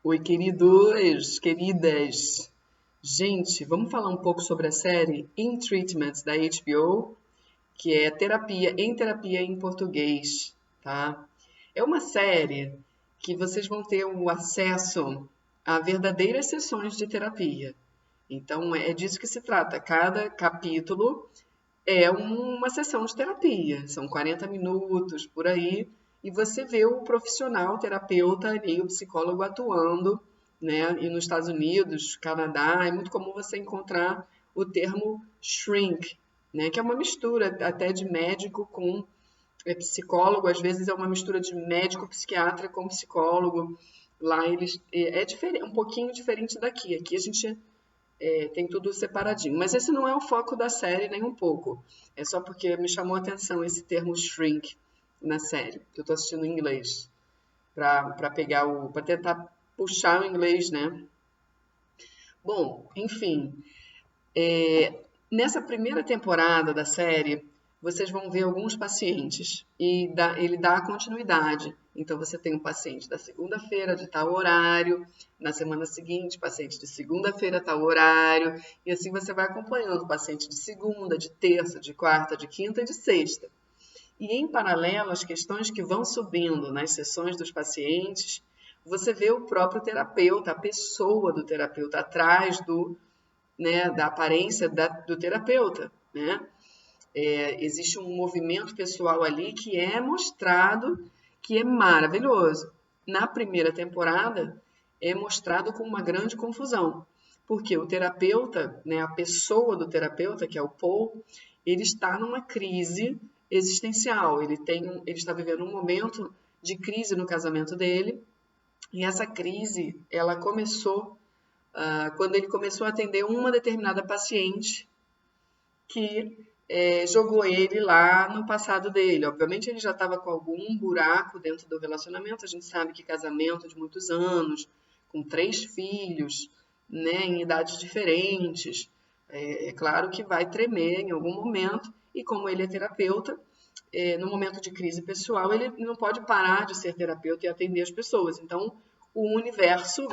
Oi, queridos, queridas. Gente, vamos falar um pouco sobre a série In Treatment da HBO, que é terapia em português, tá? É uma série que vocês vão ter o acesso a verdadeiras sessões de terapia. Então, é disso que se trata. Cada capítulo é uma sessão de terapia, são 40 minutos por aí, e você vê o profissional, o terapeuta ali, o psicólogo atuando, né? E nos Estados Unidos, Canadá, é muito comum você encontrar o termo shrink, né? Que é uma mistura até de médico com psicólogo, às vezes é uma mistura de médico psiquiatra com psicólogo. Lá eles é diferente, um pouquinho diferente daqui. Aqui a gente tem tudo separadinho. Mas esse não é o foco da série nem um pouco. É só porque me chamou a atenção esse termo shrink na série, que eu estou assistindo em inglês, para tentar puxar o inglês, né? Bom, enfim, nessa primeira temporada da série, vocês vão ver alguns pacientes e ele dá a continuidade. Então, você tem um paciente da segunda-feira de tal horário, na semana seguinte, paciente de segunda-feira tal horário, e assim você vai acompanhando o paciente de segunda, de terça, de quarta, de quinta e de sexta. E, em paralelo, as questões que vão subindo nas sessões dos pacientes, você vê o próprio terapeuta, a pessoa do terapeuta atrás da aparência do terapeuta, né? Existe um movimento pessoal ali que é mostrado, que é maravilhoso. Na primeira temporada, é mostrado com uma grande confusão, porque o terapeuta, né, a pessoa do terapeuta, que é o Paul, ele está numa crise existencial, ele está vivendo um momento de crise no casamento dele, e essa crise, ela começou quando ele começou a atender uma determinada paciente que jogou ele lá no passado dele. Obviamente, ele já estava com algum buraco dentro do relacionamento. A gente sabe que casamento de muitos anos, com 3 filhos, né, em idades diferentes, é claro que vai tremer em algum momento. E como ele é terapeuta, no momento de crise pessoal, ele não pode parar de ser terapeuta e atender as pessoas. Então, o universo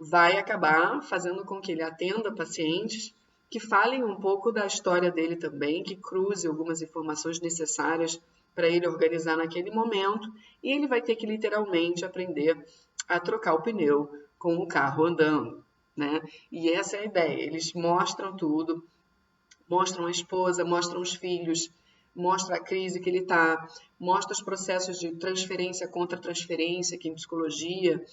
vai acabar fazendo com que ele atenda pacientes que falem um pouco da história dele também, que cruze algumas informações necessárias para ele organizar naquele momento, e ele vai ter que literalmente aprender a trocar o pneu com o carro andando, né? E essa é a ideia. Eles mostram tudo, mostram a esposa, mostram os filhos, mostra a crise que ele está, mostra os processos de transferência contra transferência, que em psicologia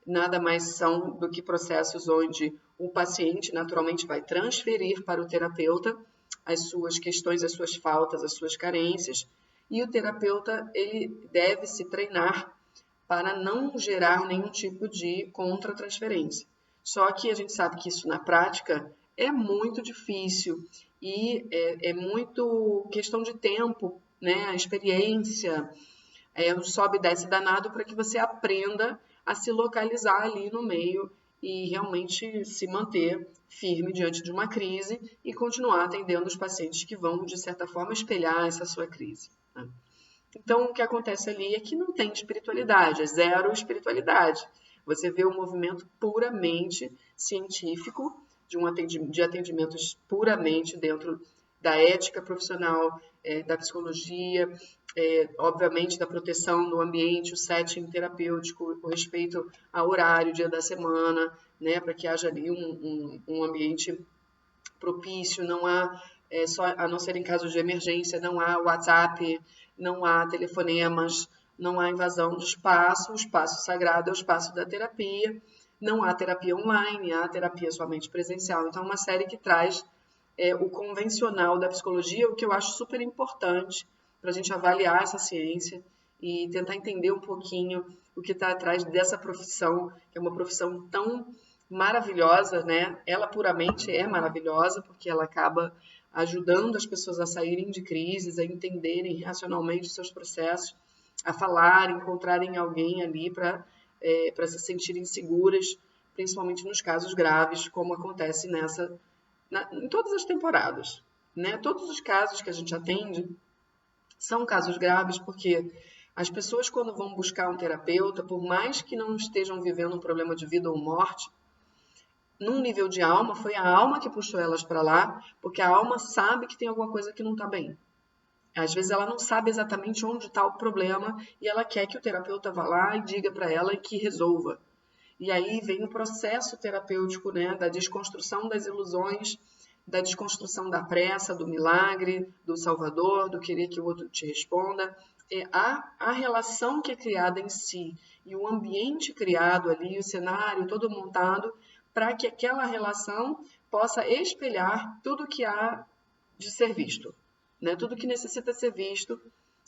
nada mais são do que processos onde o paciente naturalmente vai transferir para o terapeuta as suas questões, as suas faltas, as suas carências, e o terapeuta ele deve se treinar para não gerar nenhum tipo de contra-transferência. Só que a gente sabe que isso na prática é muito difícil e é muito questão de tempo, né? A experiência, um sobe e desce danado para que você aprenda a se localizar ali no meio e realmente se manter firme diante de uma crise e continuar atendendo os pacientes que vão, de certa forma, espelhar essa sua crise, né? Então, o que acontece ali é que não tem espiritualidade, é zero espiritualidade. Você vê um movimento puramente científico, de atendimentos puramente dentro da ética profissional, da psicologia, obviamente da proteção do ambiente, o setting terapêutico, o respeito ao horário, dia da semana, né, para que haja ali um ambiente propício, não há, a não ser em casos de emergência, não há WhatsApp, não há telefonemas, não há invasão do espaço, o espaço sagrado é o espaço da terapia, não há terapia online, há terapia somente presencial. Então, é uma série que traz o convencional da psicologia, o que eu acho super importante para a gente avaliar essa ciência e tentar entender um pouquinho o que está atrás dessa profissão, que é uma profissão tão maravilhosa, né? Ela puramente é maravilhosa, porque ela acaba ajudando as pessoas a saírem de crises, a entenderem racionalmente seus processos, a falar, encontrarem alguém ali para se sentirem seguras, principalmente nos casos graves, como acontece em todas as temporadas, né? Todos os casos que a gente atende são casos graves porque As pessoas, quando vão buscar um terapeuta, por mais que não estejam vivendo um problema de vida ou morte, num nível de alma, foi a alma que puxou elas para lá, porque a alma sabe que tem alguma coisa que não está bem. Às vezes ela não sabe exatamente onde está o problema e ela quer que o terapeuta vá lá e diga para ela e que resolva. E aí vem o processo terapêutico, né, da desconstrução das ilusões, da desconstrução da pressa, do milagre, do salvador, do querer que o outro te responda. A relação que é criada em si e o ambiente criado ali, o cenário todo montado, para que aquela relação possa espelhar tudo que há de ser visto, né? Tudo que necessita ser visto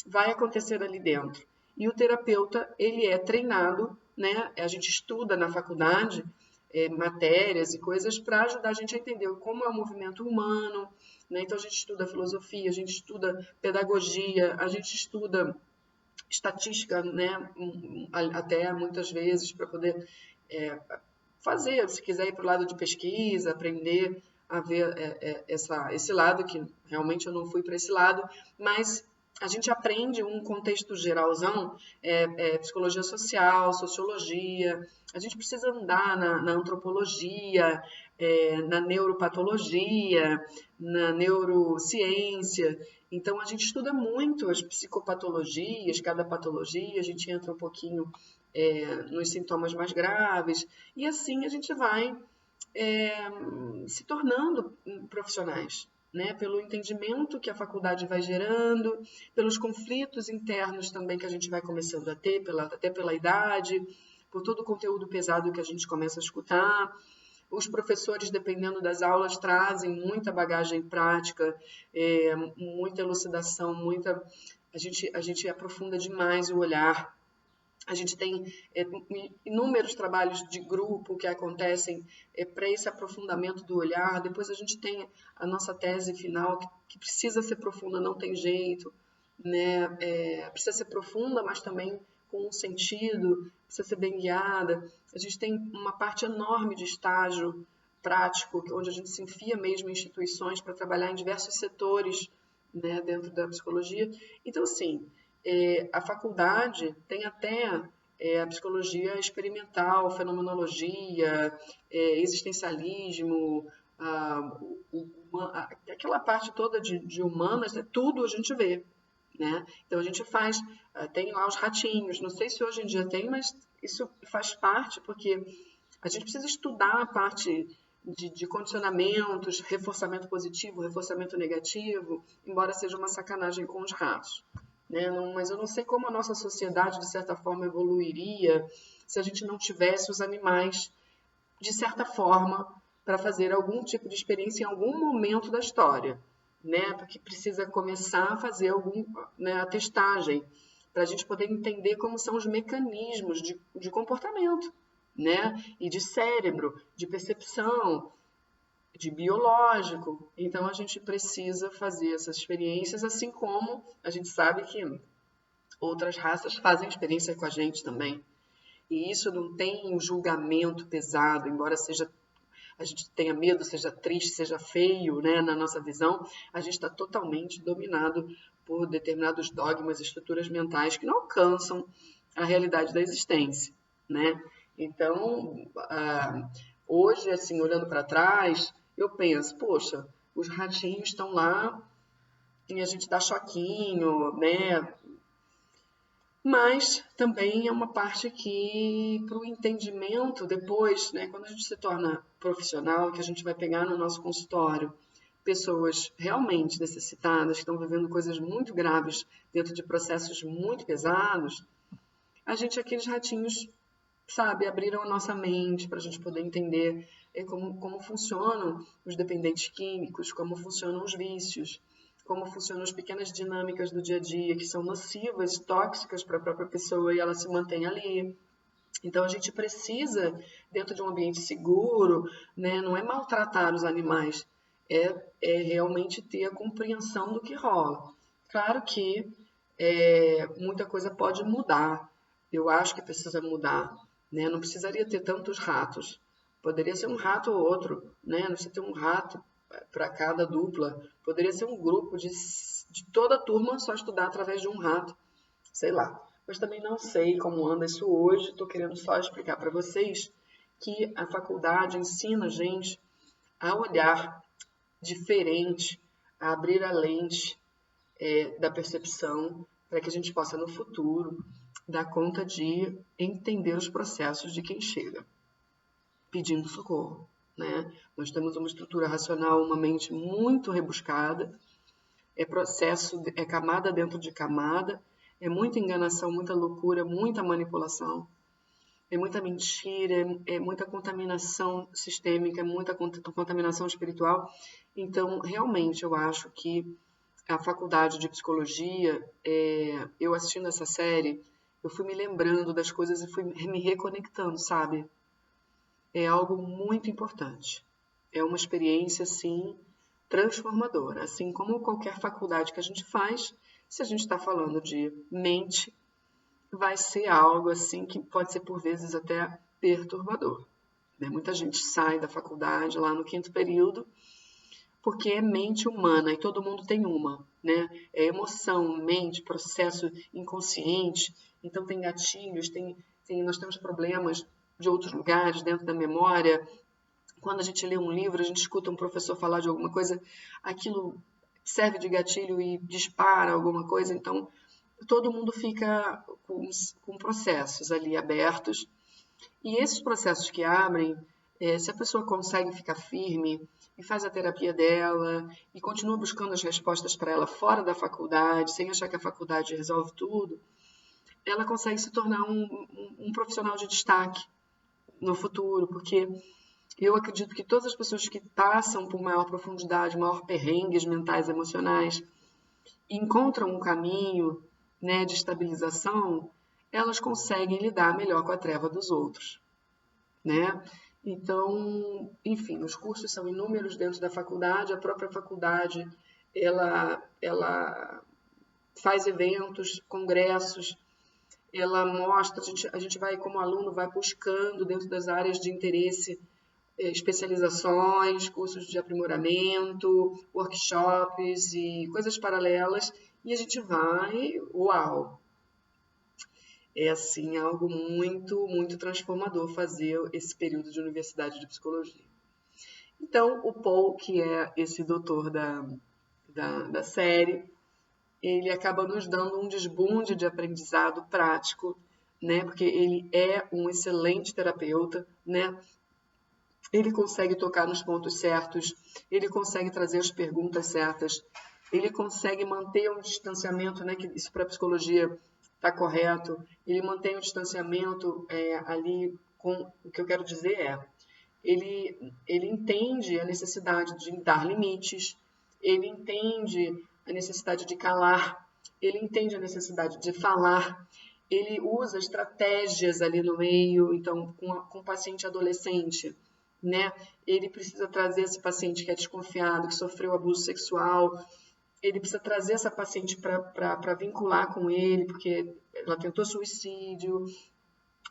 vai acontecer ali dentro. E o terapeuta, ele é treinado, né? A gente estuda na faculdade matérias e coisas para ajudar a gente a entender como é o movimento humano, né? Então a gente estuda filosofia, a gente estuda pedagogia, a gente estuda estatística, né? Até muitas vezes para poder fazer, se quiser ir para o lado de pesquisa, aprender a ver esse lado, que realmente eu não fui para esse lado, mas a gente aprende um contexto geralzão, psicologia social, sociologia, a gente precisa andar na antropologia, na neuropatologia, na neurociência, então a gente estuda muito as psicopatologias, cada patologia, a gente entra um pouquinho nos sintomas mais graves, e assim a gente vai se tornando profissionais, né? Pelo entendimento que a faculdade vai gerando, pelos conflitos internos também que a gente vai começando a ter, até pela idade, por todo o conteúdo pesado que a gente começa a escutar. Os professores, dependendo das aulas, trazem muita bagagem prática, muita elucidação, a gente aprofunda demais o olhar. A gente tem inúmeros trabalhos de grupo que acontecem para esse aprofundamento do olhar. Depois a gente tem a nossa tese final, que precisa ser profunda, não tem jeito, né? Precisa ser profunda, mas também com um sentido, precisa ser bem guiada. A gente tem uma parte enorme de estágio prático, onde a gente se enfia mesmo em instituições para trabalhar em diversos setores, né, dentro da psicologia. Então, assim, a faculdade tem até a psicologia experimental, fenomenologia, existencialismo, aquela parte toda de humanas, tudo a gente vê, né? Então a gente faz, tem lá os ratinhos, não sei se hoje em dia tem, mas isso faz parte, porque a gente precisa estudar a parte de condicionamentos, reforçamento positivo, reforçamento negativo, embora seja uma sacanagem com os ratos. Né? Mas eu não sei como a nossa sociedade, de certa forma, evoluiria se a gente não tivesse os animais, de certa forma, para fazer algum tipo de experiência em algum momento da história, né? Porque precisa começar a fazer a testagem, para a gente poder entender como são os mecanismos de comportamento, né? E de cérebro, de percepção, de biológico. Então a gente precisa fazer essas experiências, assim como a gente sabe que outras raças fazem experiência com a gente também. E isso não tem um julgamento pesado, embora a gente tenha medo, seja triste, seja feio, né, na nossa visão, a gente está totalmente dominado por determinados dogmas, estruturas mentais que não alcançam a realidade da existência, né? Então, hoje, assim, olhando para trás, eu penso, poxa, os ratinhos estão lá e a gente dá choquinho, né? Mas também é uma parte que, para o entendimento depois, né, quando a gente se torna profissional, que a gente vai pegar no nosso consultório pessoas realmente necessitadas, que estão vivendo coisas muito graves dentro de processos muito pesados, aqueles ratinhos, sabe, abriram a nossa mente para a gente poder entender como funcionam os dependentes químicos, como funcionam os vícios, como funcionam as pequenas dinâmicas do dia a dia, que são nocivas, tóxicas para a própria pessoa e ela se mantém ali. Então, a gente precisa, dentro de um ambiente seguro, né, não é maltratar os animais, é realmente ter a compreensão do que rola. Claro que muita coisa pode mudar, eu acho que precisa mudar, né? Não precisaria ter tantos ratos, poderia ser um rato ou outro, né? Não precisa ter um rato para cada dupla, poderia ser um grupo de toda a turma só estudar através de um rato, sei lá. mas também não sei como anda isso hoje. Estou querendo só explicar para vocês que a faculdade ensina a gente a olhar diferente, a abrir a lente da percepção, para que a gente possa, no futuro, dar conta de entender os processos de quem chega pedindo socorro, né? Nós temos uma estrutura racional, uma mente muito rebuscada, é processo, é camada dentro de camada, é muita enganação, muita loucura, muita manipulação, é muita mentira, é muita contaminação sistêmica, é muita contaminação espiritual. Então, realmente, eu acho que a faculdade de psicologia, eu assistindo essa série, eu fui me lembrando das coisas e fui me reconectando, sabe? É algo muito importante. É uma experiência, sim, transformadora. Assim como qualquer faculdade que a gente faz, se a gente está falando de mente, vai ser algo assim que pode ser, por vezes, até perturbador. Muita gente sai da faculdade lá no 5º período porque é mente humana e todo mundo tem uma, né? É emoção, mente, processo inconsciente, então tem gatilhos, nós temos problemas de outros lugares dentro da memória. Quando a gente lê um livro, a gente escuta um professor falar de alguma coisa, aquilo serve de gatilho e dispara alguma coisa, então todo mundo fica com processos ali abertos, e esses processos que abrem, se a pessoa consegue ficar firme e faz a terapia dela e continua buscando as respostas para ela fora da faculdade, sem achar que a faculdade resolve tudo, ela consegue se tornar um profissional de destaque no futuro, porque eu acredito que todas as pessoas que passam por maior profundidade, maior perrengues mentais, emocionais, e encontram um caminho, né, de estabilização, elas conseguem lidar melhor com a treva dos outros, né? Então, enfim, os cursos são inúmeros dentro da faculdade, a própria faculdade, ela faz eventos, congressos, ela mostra, a gente vai, como aluno, vai buscando dentro das áreas de interesse, especializações, cursos de aprimoramento, workshops e coisas paralelas, e a gente vai, uau! É assim algo muito, muito transformador fazer esse período de universidade de psicologia. Então, o Paul, que é esse doutor da série, ele acaba nos dando um desbunde de aprendizado prático, né? Porque ele é um excelente terapeuta, né? Ele consegue tocar nos pontos certos, ele consegue trazer as perguntas certas, ele consegue manter um distanciamento, né? Que isso para a psicologia está correto, ele mantém o distanciamento ali com o que eu quero dizer ele entende a necessidade de dar limites, ele entende a necessidade de calar, ele entende a necessidade de falar, ele usa estratégias ali no meio, então com o paciente adolescente, né? Ele precisa trazer esse paciente que é desconfiado, que sofreu abuso sexual, ele precisa trazer essa paciente para vincular com ele, porque ela tentou suicídio,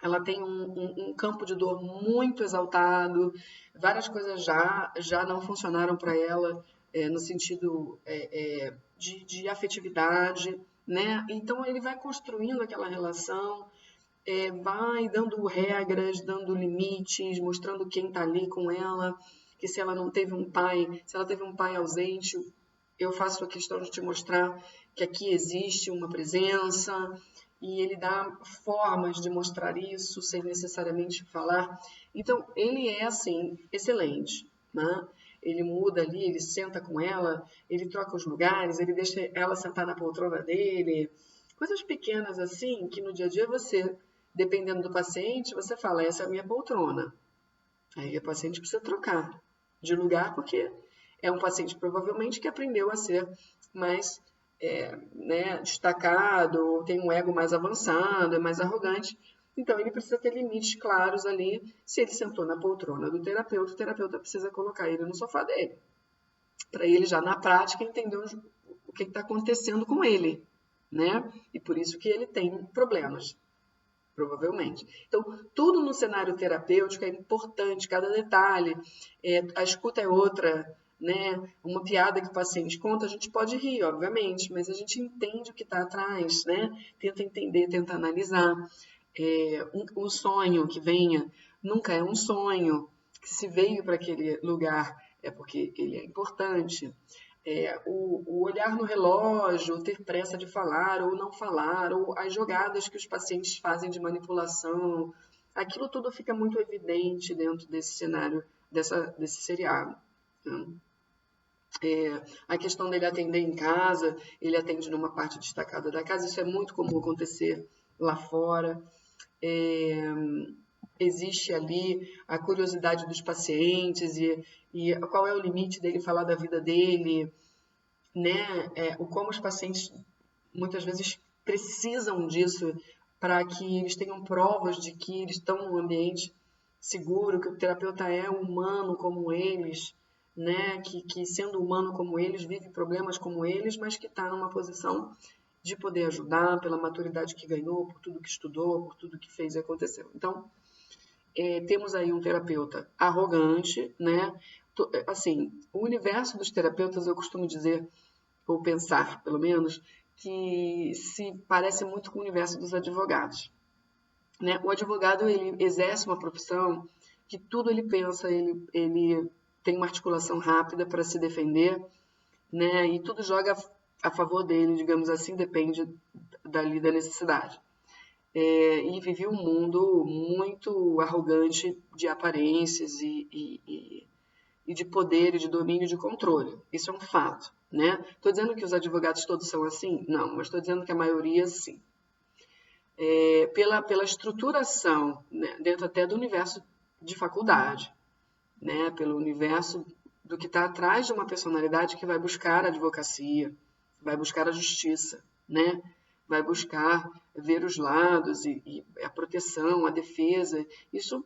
ela tem um campo de dor muito exaltado, várias coisas já não funcionaram para ela no sentido de afetividade, né? Então ele vai construindo aquela relação, vai dando regras, dando limites, mostrando quem está ali com ela, que se ela não teve um pai, se ela teve um pai ausente, eu faço a questão de te mostrar que aqui existe uma presença, e ele dá formas de mostrar isso sem necessariamente falar. Então, ele é, assim, excelente, né? Ele muda ali, ele senta com ela, ele troca os lugares, ele deixa ela sentar na poltrona dele. Coisas pequenas assim, que no dia a dia você, dependendo do paciente, você fala, essa é a minha poltrona. Aí o paciente precisa trocar de lugar, porque é um paciente provavelmente que aprendeu a ser mais né, destacado, tem um ego mais avançado, é mais arrogante. Então, ele precisa ter limites claros ali. Se ele sentou na poltrona do terapeuta, o terapeuta precisa colocar ele no sofá dele, para ele já na prática entender o que está acontecendo com ele, né? E por isso que ele tem problemas, provavelmente. Então, tudo no cenário terapêutico é importante, cada detalhe. A escuta é outra, né? Uma piada que o paciente conta, a gente pode rir, obviamente, mas a gente entende o que está atrás, né? Tenta entender, tenta analisar. Um sonho que venha nunca é um sonho, que se veio para aquele lugar é porque ele é importante. O olhar no relógio, ter pressa de falar ou não falar, ou as jogadas que os pacientes fazem de manipulação, aquilo tudo fica muito evidente dentro desse cenário, desse seriado. Né? A questão dele atender em casa, ele atende numa parte destacada da casa, isso é muito comum acontecer lá fora. Existe ali a curiosidade dos pacientes e qual é o limite dele falar da vida dele, né? Como os pacientes muitas vezes precisam disso para que eles tenham provas de que eles estão num ambiente seguro, que o terapeuta é humano como eles, né? Que sendo humano como eles, vive problemas como eles, mas que está numa posição de poder ajudar pela maturidade que ganhou, por tudo que estudou, por tudo que fez e aconteceu. Então, temos aí um terapeuta arrogante, né? Assim, o universo dos terapeutas, eu costumo dizer, ou pensar, pelo menos, que se parece muito com o universo dos advogados. Né? O advogado, ele exerce uma profissão que tudo ele pensa, ele tem uma articulação rápida para se defender, né? E tudo joga a favor dele, digamos assim, depende dali da necessidade. E vive um mundo muito arrogante de aparências e de poder, e de domínio, de controle. Isso é um fato, né? Estou dizendo que os advogados todos são assim? Não, mas estou dizendo que a maioria sim. Pela estruturação, né, dentro até do universo de faculdade, né, pelo universo do que está atrás de uma personalidade que vai buscar a advocacia, vai buscar a justiça, né? Vai buscar ver os lados e a proteção, a defesa. Isso,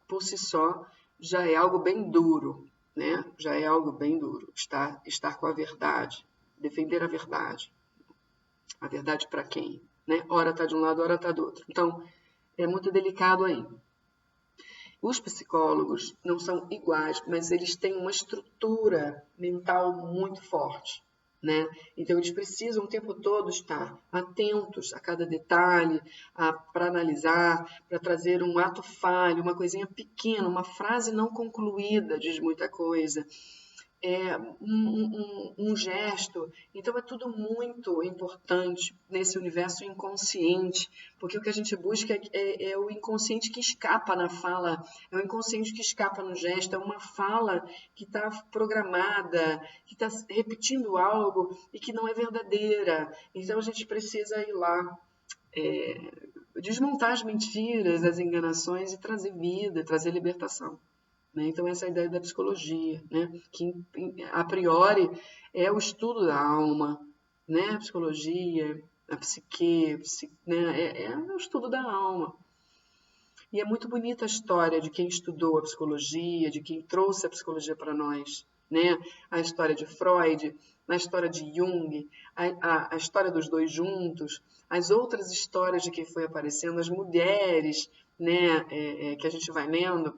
por si só, já é algo bem duro, né? Já é algo bem duro, estar com a verdade, defender a verdade. A verdade para quem? Né? Ora está de um lado, ora está do outro. Então, é muito delicado aí. Os psicólogos não são iguais, mas eles têm uma estrutura mental muito forte, né? Então, eles precisam o tempo todo estar atentos a cada detalhe, para analisar, para trazer um ato falho, uma coisinha pequena, uma frase não concluída diz muita coisa. Um gesto. Então, é tudo muito importante nesse universo inconsciente, porque o que a gente busca é o inconsciente que escapa na fala, é o inconsciente que escapa no gesto, é uma fala que está programada, que está repetindo algo e que não é verdadeira. Então, a gente precisa ir lá, desmontar as mentiras, as enganações e trazer vida, trazer libertação. Então, essa é a ideia da psicologia, né? Que a priori é o estudo da alma, né? A psicologia, a psique, né? É o estudo da alma. E é muito bonita a história de quem estudou a psicologia, de quem trouxe a psicologia para nós, né? A história de Freud, a história de Jung, a história dos dois juntos, as outras histórias de quem foi aparecendo, as mulheres, né? Que a gente vai lendo,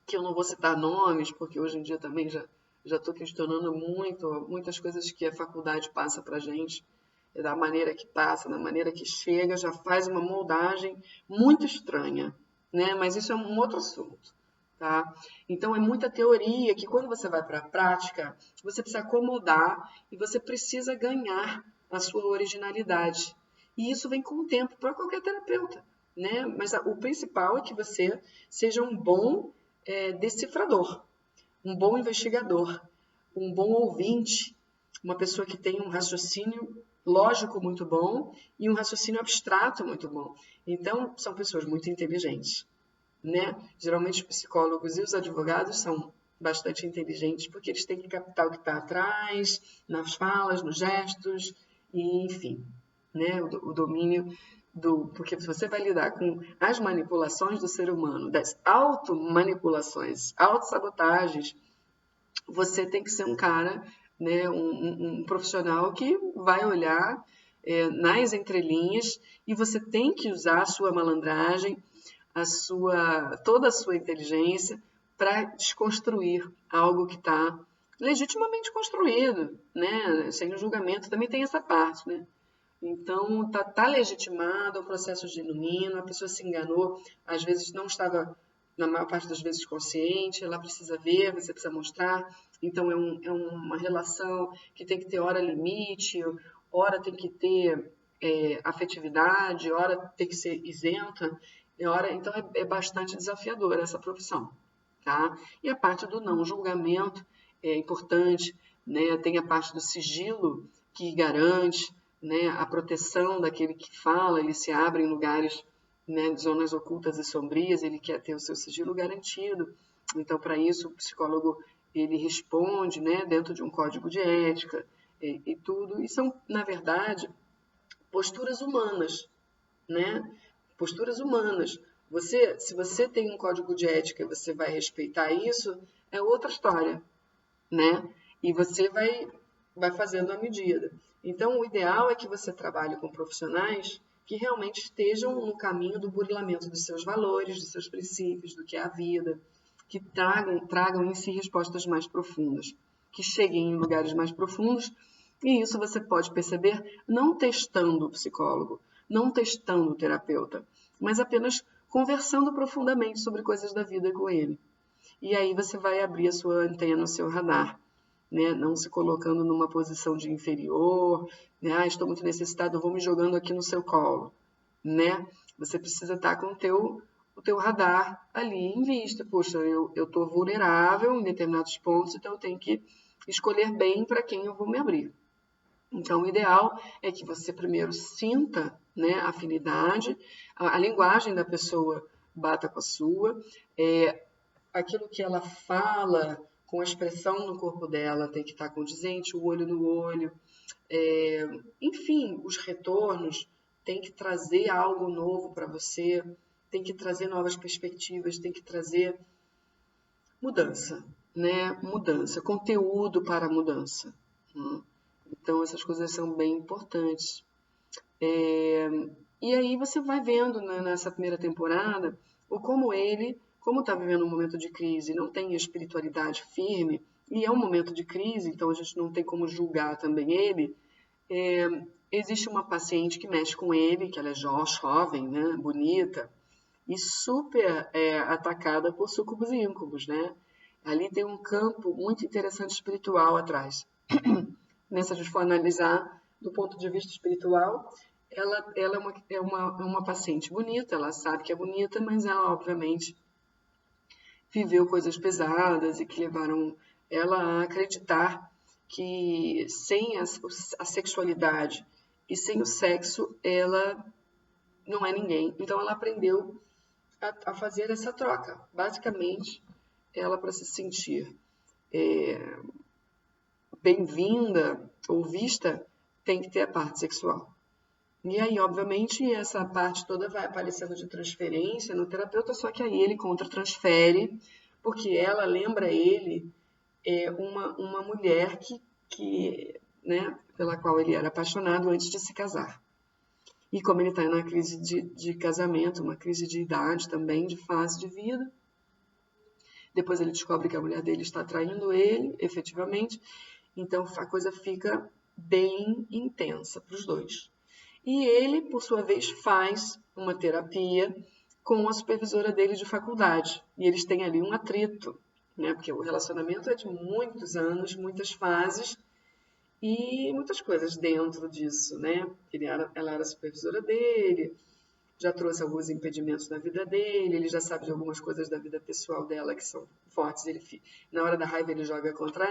que eu não vou citar nomes, porque hoje em dia também já estou questionando muitas coisas que a faculdade passa para a gente, da maneira que passa, da maneira que chega, já faz uma moldagem muito estranha, né? Mas isso é um outro assunto, tá? Então, é muita teoria que quando você vai para a prática, você precisa acomodar e você precisa ganhar a sua originalidade. E isso vem com o tempo para qualquer terapeuta, né? Mas o principal é que você seja um bom decifrador, um bom investigador, um bom ouvinte, uma pessoa que tem um raciocínio lógico muito bom e um raciocínio abstrato muito bom. Então, são pessoas muito inteligentes, né? Geralmente, os psicólogos e os advogados são bastante inteligentes porque eles têm que captar o que está atrás, nas falas, nos gestos, e, enfim, né? O domínio porque se você vai lidar com as manipulações do ser humano, das automanipulações, autossabotagens, você tem que ser um cara, né, um profissional que vai olhar nas entrelinhas e você tem que usar a sua malandragem, toda a sua inteligência para desconstruir algo que está legitimamente construído, né? Sem o julgamento também tem essa parte, né? Então, tá legitimado, é um processo genuíno, a pessoa se enganou, às vezes não estava, na maior parte das vezes, consciente, ela precisa ver, você precisa mostrar. Então, é uma relação que tem que ter hora limite, hora tem que ter afetividade, hora tem que ser isenta, então é bastante desafiadora essa profissão, tá? E a parte do não julgamento é importante, né? Tem a parte do sigilo que garante, né, a proteção daquele que fala, ele se abre em lugares, né, zonas ocultas e sombrias, ele quer ter o seu sigilo garantido. Então, para isso, o psicólogo ele responde, né, dentro de um código de ética e tudo. E são, na verdade, posturas humanas, né? Posturas humanas. Se você tem um código de ética e você vai respeitar isso, é outra história, né? E você vai fazendo a medida. Então, o ideal é que você trabalhe com profissionais que realmente estejam no caminho do burilamento dos seus valores, dos seus princípios, do que é a vida, que tragam em si respostas mais profundas, que cheguem em lugares mais profundos, e isso você pode perceber não testando o psicólogo, não testando o terapeuta, mas apenas conversando profundamente sobre coisas da vida com ele. E aí você vai abrir a sua antena, o seu radar, né? Não se colocando numa posição de inferior, né? Ah, estou muito necessitado, vou me jogando aqui no seu colo, né? Você precisa estar com o teu radar ali em vista. Poxa, eu estou vulnerável em determinados pontos, então eu tenho que escolher bem para quem eu vou me abrir. Então, o ideal é que você primeiro sinta, né, a afinidade, a linguagem da pessoa bata com a sua, aquilo que ela fala com a expressão no corpo dela tem que estar condizente, o olho no olho. Enfim, os retornos tem que trazer algo novo para você, tem que trazer novas perspectivas, tem que trazer mudança, né? Mudança, conteúdo para a mudança. Então, essas coisas são bem importantes. E aí você vai vendo, né, nessa primeira temporada como está vivendo um momento de crise, não tem a espiritualidade firme, e é um momento de crise, então a gente não tem como julgar também ele. Existe uma paciente que mexe com ele, que ela é jovem, né, bonita, e super atacada por súcubos e íncubos, né? Ali tem um campo muito interessante espiritual atrás. Se a gente for analisar do ponto de vista espiritual, ela é uma paciente bonita, ela sabe que é bonita, mas ela, obviamente, viveu coisas pesadas e que levaram ela a acreditar que sem a sexualidade e sem o sexo, ela não é ninguém. Então, ela aprendeu a fazer essa troca. Basicamente, ela, para se sentir bem-vinda ou vista, tem que ter a parte sexual. E aí, obviamente, essa parte toda vai aparecendo de transferência no terapeuta, só que aí ele contra-transfere, porque ela lembra ele uma mulher né, pela qual ele era apaixonado antes de se casar. E como ele está na crise de casamento, uma crise de idade também, de fase de vida, depois ele descobre que a mulher dele está traindo ele, efetivamente, então a coisa fica bem intensa para os dois. E ele, por sua vez, faz uma terapia com a supervisora dele de faculdade. E eles têm ali um atrito, né? Porque o relacionamento é de muitos anos, muitas fases e muitas coisas dentro disso, né? Ela era supervisora dele, já trouxe alguns impedimentos na vida dele, ele já sabe de algumas coisas da vida pessoal dela que são fortes. Na hora da raiva, ele joga contra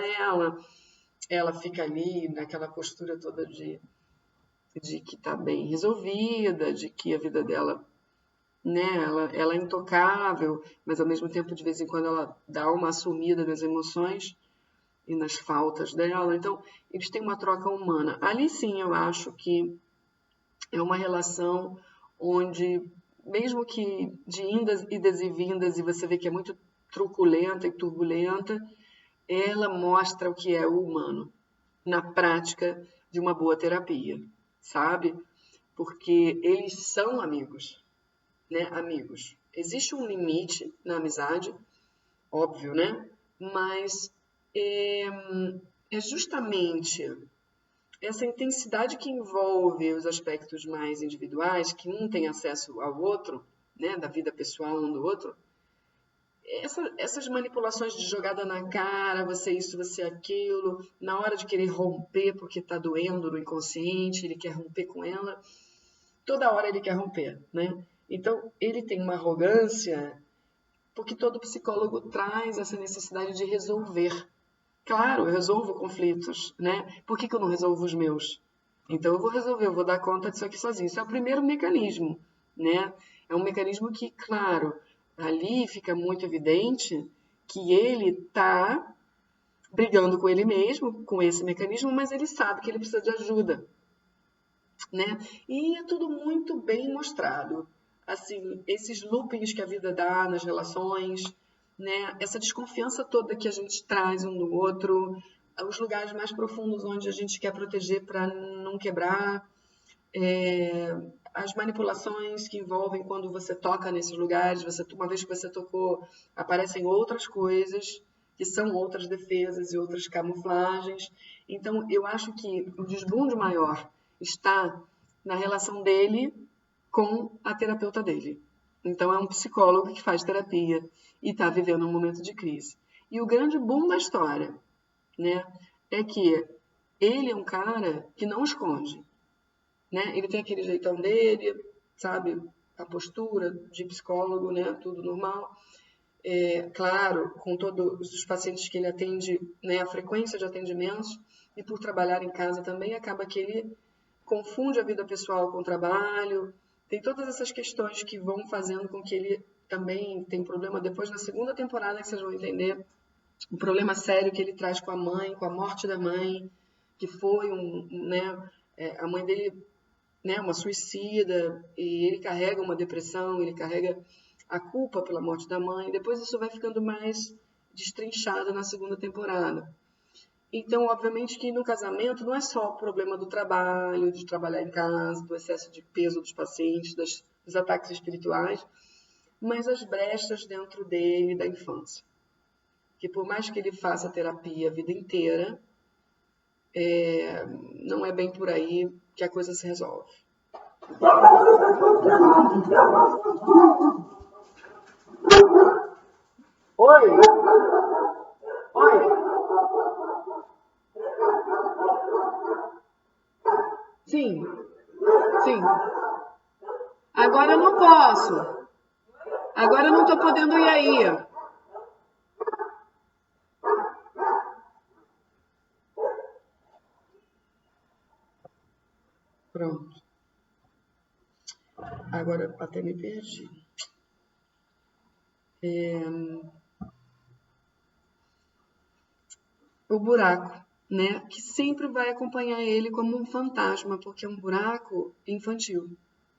ela fica ali naquela postura toda de que está bem resolvida, de que a vida dela, né, ela é intocável, mas ao mesmo tempo, de vez em quando, ela dá uma assumida nas emoções e nas faltas dela. Então, eles têm uma troca humana. Ali sim, eu acho que é uma relação onde, mesmo que de idas e vindas, e você vê que é muito truculenta e turbulenta, ela mostra o que é o humano na prática de uma boa terapia, sabe? Porque eles são amigos, né? Existe um limite na amizade, óbvio, né? Mas é justamente essa intensidade que envolve os aspectos mais individuais, que um tem acesso ao outro, né, da vida pessoal um do outro, essas manipulações de jogada na cara, você isso, você aquilo, na hora de querer romper porque está doendo no inconsciente, ele quer romper com ela, toda hora ele quer romper, né? Então, ele tem uma arrogância, porque todo psicólogo traz essa necessidade de resolver. Claro, eu resolvo conflitos, né? Por que eu não resolvo os meus? Então, eu vou resolver, eu vou dar conta disso aqui sozinho. Isso é o primeiro mecanismo, né? É um mecanismo que, claro, ali fica muito evidente que ele está brigando com ele mesmo, com esse mecanismo, mas ele sabe que ele precisa de ajuda, né? E é tudo muito bem mostrado. Assim, esses loopings que a vida dá nas relações, né? Essa desconfiança toda que a gente traz um do outro, os lugares mais profundos onde a gente quer proteger para não quebrar, as manipulações que envolvem quando você toca nesses lugares, uma vez que você tocou, aparecem outras coisas, que são outras defesas e outras camuflagens. Então, eu acho que o desbunde maior está na relação dele com a terapeuta dele. Então, é um psicólogo que faz terapia e está vivendo um momento de crise. E o grande boom da história, né, é que ele é um cara que não esconde. Né? Ele tem aquele jeitão dele, sabe? A postura de psicólogo, né? Tudo normal. Claro, com todos os pacientes que ele atende, né? A frequência de atendimentos e por trabalhar em casa também, acaba que ele confunde a vida pessoal com o trabalho. Tem todas essas questões que vão fazendo com que ele também tem problema. Depois, na segunda temporada, que vocês vão entender um problema sério que ele traz com a mãe, com a morte da mãe, que foi né? A mãe dele, né, uma suicida, e ele carrega uma depressão, ele carrega a culpa pela morte da mãe. Depois isso vai ficando mais destrinchado na segunda temporada. Então, obviamente que no casamento não é só o problema do trabalho, de trabalhar em casa, do excesso de peso dos pacientes, dos ataques espirituais, mas as brechas dentro dele da infância. Que por mais que ele faça terapia a vida inteira, não é bem por aí que a coisa se resolve. Oi? Oi? Sim, sim. Agora eu não posso. Agora eu não tô podendo ir aí. Pronto. Agora até me perdi. O buraco, né? Que sempre vai acompanhar ele como um fantasma, porque é um buraco infantil.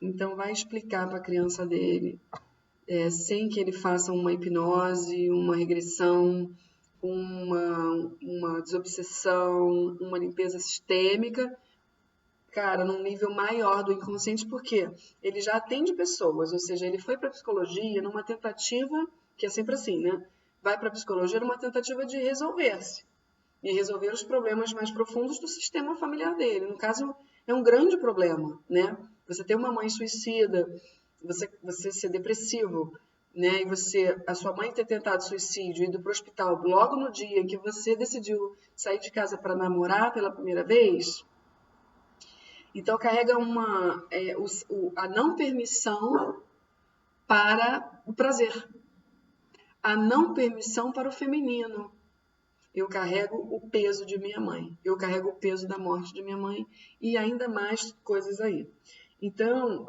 Então vai explicar para a criança dele, sem que ele faça uma hipnose, uma regressão, uma desobsessão, uma limpeza sistêmica, cara, num nível maior do inconsciente, porque ele já atende pessoas, ou seja, ele foi para a psicologia numa tentativa, que é sempre assim, né? Vai para a psicologia numa tentativa de resolver-se e resolver os problemas mais profundos do sistema familiar dele. No caso, é um grande problema, né? Você ter uma mãe suicida, você ser depressivo, né? E a sua mãe ter tentado suicídio e ido para o hospital logo no dia em que você decidiu sair de casa para namorar pela primeira vez. Então, carrega a não permissão para o prazer, a não permissão para o feminino. Eu carrego o peso de minha mãe, eu carrego o peso da morte de minha mãe e ainda mais coisas aí. Então,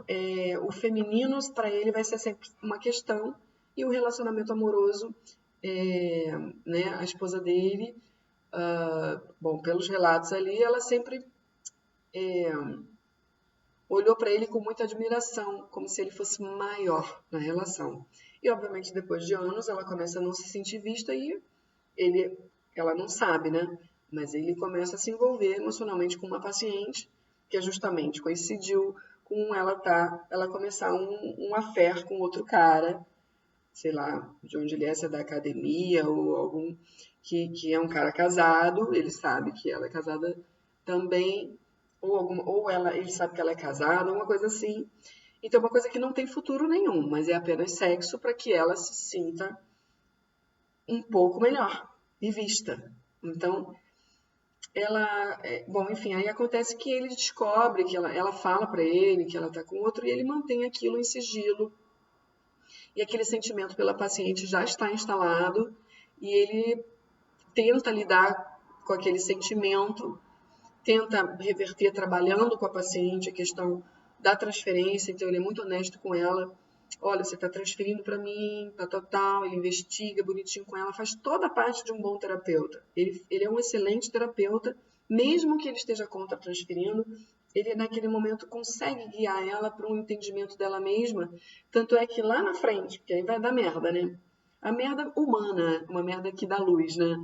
o feminino para ele vai ser sempre uma questão e o relacionamento amoroso, né, a esposa dele, bom, pelos relatos ali, ela sempre olhou para ele com muita admiração, como se ele fosse maior na relação. E, obviamente, depois de anos, ela começa a não se sentir vista e ela não sabe, né? Mas ele começa a se envolver emocionalmente com uma paciente, que justamente coincidiu com ela começar um affair com outro cara, sei lá, de onde ele é, se é da academia ou algum que é um cara casado, ele sabe que ela é casada também, ou ele sabe que ela é casada, uma coisa assim. Então, uma coisa que não tem futuro nenhum, mas é apenas sexo para que ela se sinta um pouco melhor e vista. Então, bom, enfim, aí acontece que ele descobre que ela fala para ele que ela está com outro e ele mantém aquilo em sigilo. E aquele sentimento pela paciente já está instalado e ele tenta lidar com aquele sentimento, tenta reverter trabalhando com a paciente a questão da transferência, então ele é muito honesto com ela. Olha, você está transferindo para mim, tal, ele investiga bonitinho com ela, faz toda a parte de um bom terapeuta. Ele é um excelente terapeuta, mesmo que ele esteja contra transferindo, ele naquele momento consegue guiar ela para um entendimento dela mesma, tanto é que lá na frente, porque aí vai dar merda, né? A merda humana, uma merda que dá luz, né?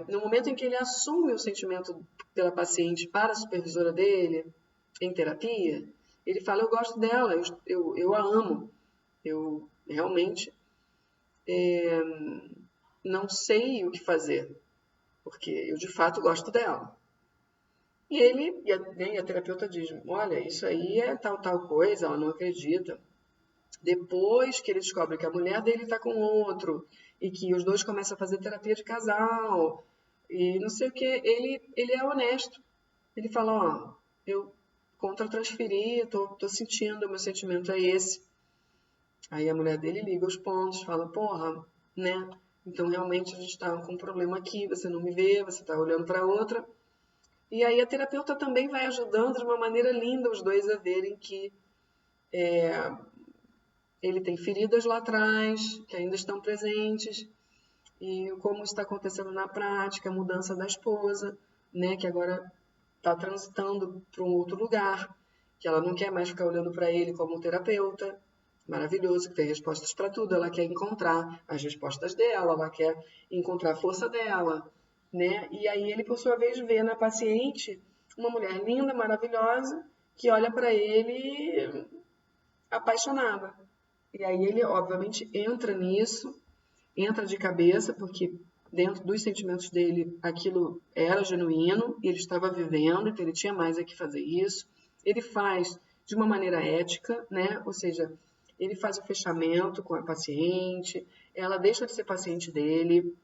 No momento em que ele assume o sentimento pela paciente para a supervisora dele, em terapia, ele fala, eu gosto dela, eu a amo, eu realmente não sei o que fazer, porque eu de fato gosto dela. E a terapeuta diz, olha, isso aí é tal coisa, ela não acredita. Depois que ele descobre que a mulher dele está com outro, e que os dois começam a fazer terapia de casal, e não sei o que, ele é honesto. Ele fala, ó, eu contra-transferi, tô sentindo, o meu sentimento é esse. Aí a mulher dele liga os pontos, fala, porra, né? Então realmente a gente tá com um problema aqui, você não me vê, você tá olhando para outra. E aí a terapeuta também vai ajudando de uma maneira linda os dois a verem que ele tem feridas lá atrás, que ainda estão presentes, e como está acontecendo na prática, a mudança da esposa, né, que agora está transitando para um outro lugar, que ela não quer mais ficar olhando para ele como um terapeuta maravilhoso, que tem respostas para tudo, ela quer encontrar as respostas dela, ela quer encontrar a força dela, né? E aí ele, por sua vez, vê na paciente uma mulher linda, maravilhosa, que olha para ele apaixonada. E aí ele, obviamente, entra nisso, entra de cabeça, porque dentro dos sentimentos dele aquilo era genuíno, e ele estava vivendo, então ele tinha mais é que fazer isso. Ele faz de uma maneira ética, né? Ou seja, ele faz o fechamento com a paciente, ela deixa de ser paciente dele,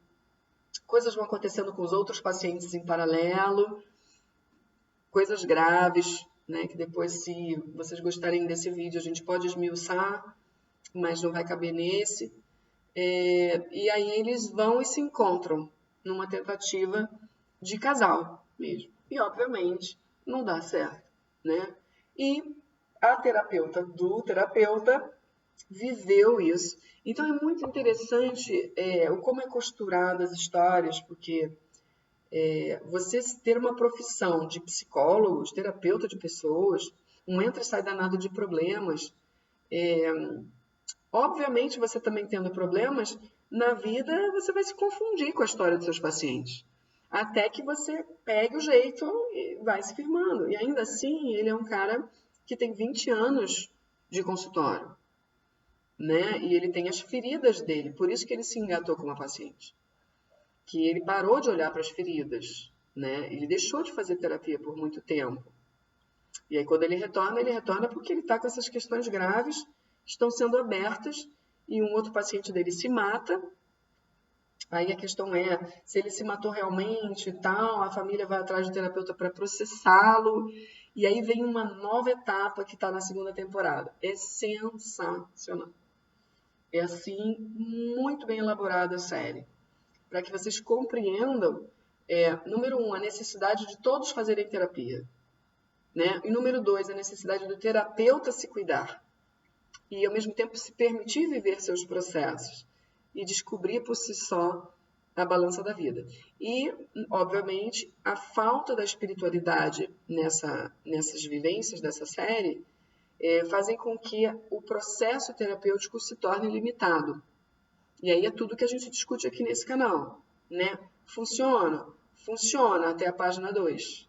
coisas vão acontecendo com os outros pacientes em paralelo, coisas graves, né? Que depois, se vocês gostarem desse vídeo, a gente pode esmiuçar, mas não vai caber nesse. E aí eles vão e se encontram numa tentativa de casal mesmo. E, obviamente, não dá certo, né? E a terapeuta do terapeuta viveu isso. Então, é muito interessante como é costurado as histórias, porque você ter uma profissão de psicólogo, de terapeuta de pessoas, um entra e sai danado de problemas, obviamente, você também tendo problemas, na vida você vai se confundir com a história dos seus pacientes. Até que você pegue o jeito e vai se firmando. E ainda assim, ele é um cara que tem 20 anos de consultório, né? E ele tem as feridas dele, por isso que ele se engatou com uma paciente. Que ele parou de olhar para as feridas, né? Ele deixou de fazer terapia por muito tempo. E aí, quando ele retorna porque ele está com essas questões graves que estão sendo abertas e um outro paciente dele se mata. Aí a questão é se ele se matou realmente e tal, a família vai atrás do terapeuta para processá-lo. E aí vem uma nova etapa que está na segunda temporada. É sensacional. É assim, muito bem elaborada a série. Para que vocês compreendam, número 1, a necessidade de todos fazerem terapia. Né? E número 2, a necessidade do terapeuta se cuidar e, ao mesmo tempo, se permitir viver seus processos e descobrir por si só a balança da vida. E, obviamente, a falta da espiritualidade nessas vivências dessa série fazem com que o processo terapêutico se torne limitado. E aí é tudo que a gente discute aqui nesse canal. Né? Funciona? Funciona até a página 2.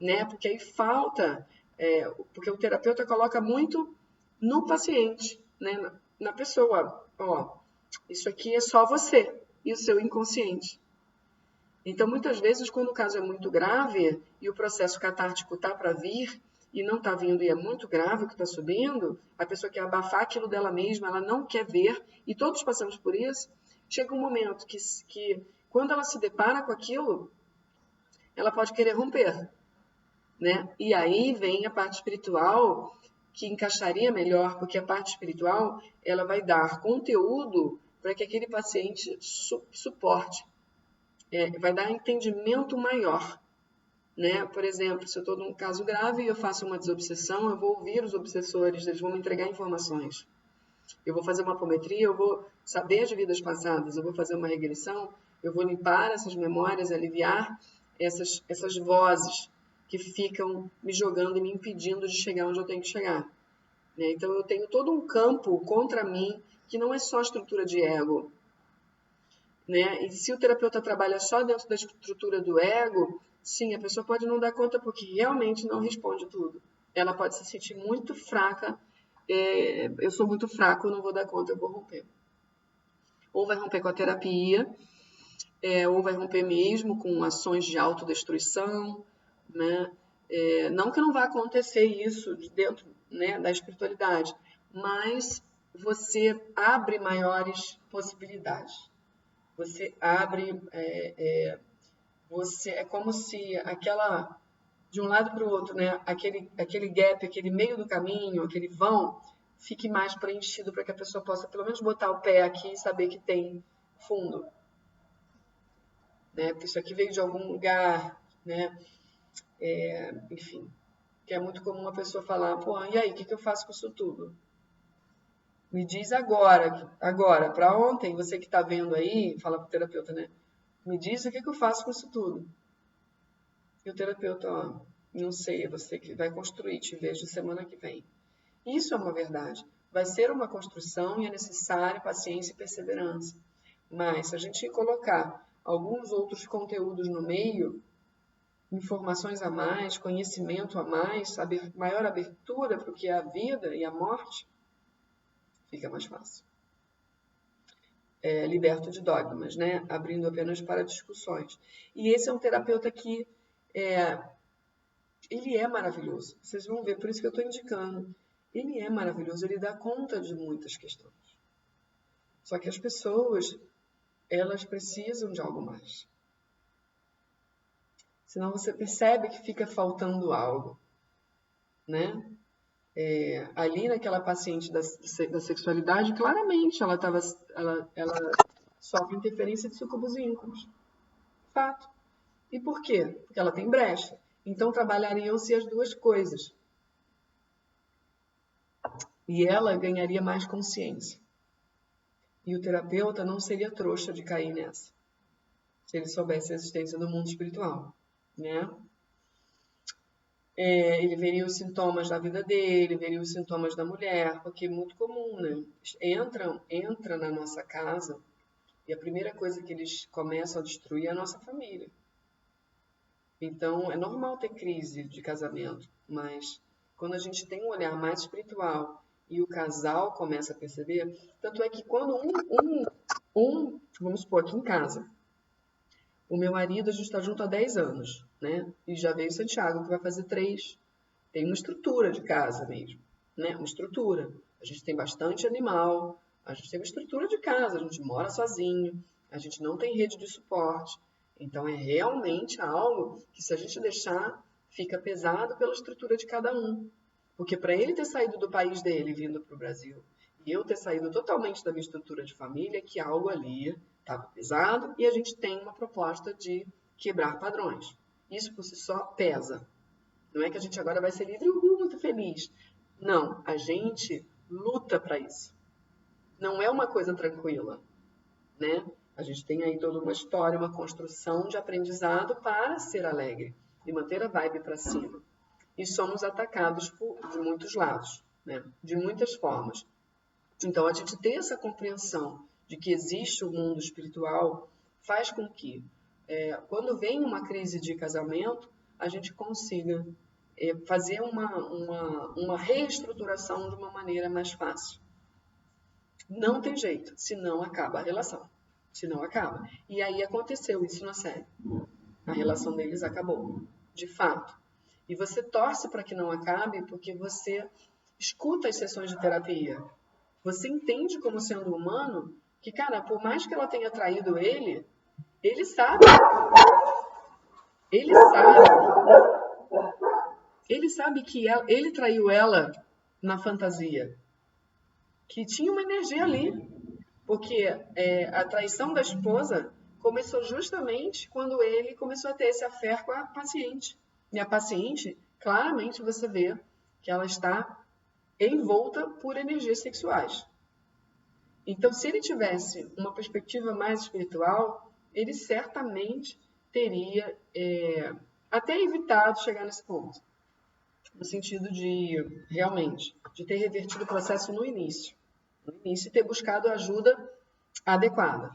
Né? Porque aí falta, porque o terapeuta coloca muito no paciente, né? na pessoa, ó, isso aqui é só você e o seu inconsciente. Então, muitas vezes, quando o caso é muito grave e o processo catártico está para vir e não está vindo e é muito grave o que está subindo, a pessoa quer abafar aquilo dela mesma, ela não quer ver, e todos passamos por isso, chega um momento que quando ela se depara com aquilo, ela pode querer romper, né? E aí vem a parte espiritual que encaixaria melhor, porque a parte espiritual ela vai dar conteúdo para que aquele paciente suporte. Vai dar entendimento maior, né? Por exemplo, se eu estou num caso grave e eu faço uma desobsessão, eu vou ouvir os obsessores, eles vão me entregar informações. Eu vou fazer uma apometria, eu vou saber de vidas passadas, eu vou fazer uma regressão, eu vou limpar essas memórias, aliviar essas vozes que ficam me jogando e me impedindo de chegar onde eu tenho que chegar, né? Então, eu tenho todo um campo contra mim que não é só estrutura de ego, né? E se o terapeuta trabalha só dentro da estrutura do ego, sim, a pessoa pode não dar conta porque realmente não responde tudo. Ela pode se sentir muito fraca. Eu sou muito fraco, não vou dar conta, eu vou romper. Ou vai romper com a terapia, ou vai romper mesmo com ações de autodestruição, né? Não que não vá acontecer isso dentro, né, da espiritualidade, mas você abre maiores possibilidades. Você abre, você é como se aquela, de um lado para o outro, né, aquele gap, aquele meio do caminho, aquele vão, fique mais preenchido para que a pessoa possa pelo menos botar o pé aqui e saber que tem fundo, né? Porque isso aqui veio de algum lugar, né? Enfim, que é muito comum uma pessoa falar, pô, e aí, o que eu faço com isso tudo? Me diz agora, para ontem, você que está vendo aí, fala para o terapeuta, né? Me diz o que eu faço com isso tudo. E o terapeuta, ó, não sei, é você que vai construir, te vejo semana que vem. Isso é uma verdade. Vai ser uma construção e é necessário paciência e perseverança. Mas se a gente colocar alguns outros conteúdos no meio, informações a mais, conhecimento a mais, maior abertura para o que é a vida e a morte, fica mais fácil. Liberto de dogmas, né? Abrindo apenas para discussões. E esse é um terapeuta que ele é maravilhoso. Vocês vão ver, por isso que eu estou indicando. Ele é maravilhoso, ele dá conta de muitas questões. Só que as pessoas, elas precisam de algo mais. Senão você percebe que fica faltando algo, né? Ali naquela paciente da sexualidade, claramente ela sofre interferência de sucubos e íncubos. Fato. E por quê? Porque ela tem brecha. Então trabalhariam-se as duas coisas. E ela ganharia mais consciência. E o terapeuta não seria trouxa de cair nessa, se ele soubesse a existência do mundo espiritual, né? Ele veria os sintomas da vida dele, veria os sintomas da mulher, porque é muito comum, né? Entra na nossa casa e a primeira coisa que eles começam a destruir é a nossa família. Então, é normal ter crise de casamento, mas quando a gente tem um olhar mais espiritual e o casal começa a perceber, tanto é que quando vamos supor, aqui em casa, o meu marido, a gente está junto há 10 anos, né? E já veio Santiago, que vai fazer 3. Tem uma estrutura de casa mesmo, né? Uma estrutura. A gente tem bastante animal, a gente tem uma estrutura de casa, a gente mora sozinho, a gente não tem rede de suporte. Então, é realmente algo que, se a gente deixar, fica pesado pela estrutura de cada um. Porque para ele ter saído do país dele, vindo para o Brasil, e eu ter saído totalmente da minha estrutura de família, que algo ali estava pesado, e a gente tem uma proposta de quebrar padrões. Isso por si só pesa. Não é que a gente agora vai ser livre e muito feliz. Não, a gente luta para isso. Não é uma coisa tranquila, né? A gente tem aí toda uma história, uma construção de aprendizado para ser alegre e manter a vibe para cima. E somos atacados de muitos lados, né? De muitas formas. Então, a gente ter essa compreensão de que existe o mundo espiritual faz com que, quando vem uma crise de casamento, a gente consiga fazer uma reestruturação de uma maneira mais fácil. Não tem jeito, senão acaba a relação. Senão acaba. E aí aconteceu isso na série. A relação deles acabou, de fato. E você torce para que não acabe porque você escuta as sessões de terapia. Você entende como sendo humano que, cara, por mais que ela tenha traído ele, ele sabe. Ele sabe que ele traiu ela na fantasia. Que tinha uma energia ali. Porque a traição da esposa começou justamente quando ele começou a ter esse affair com a paciente. E a paciente, claramente você vê que ela está envolta por energias sexuais. Então, se ele tivesse uma perspectiva mais espiritual, ele certamente teria até evitado chegar nesse ponto. No sentido de, realmente, de ter revertido o processo no início. No início e ter buscado ajuda adequada.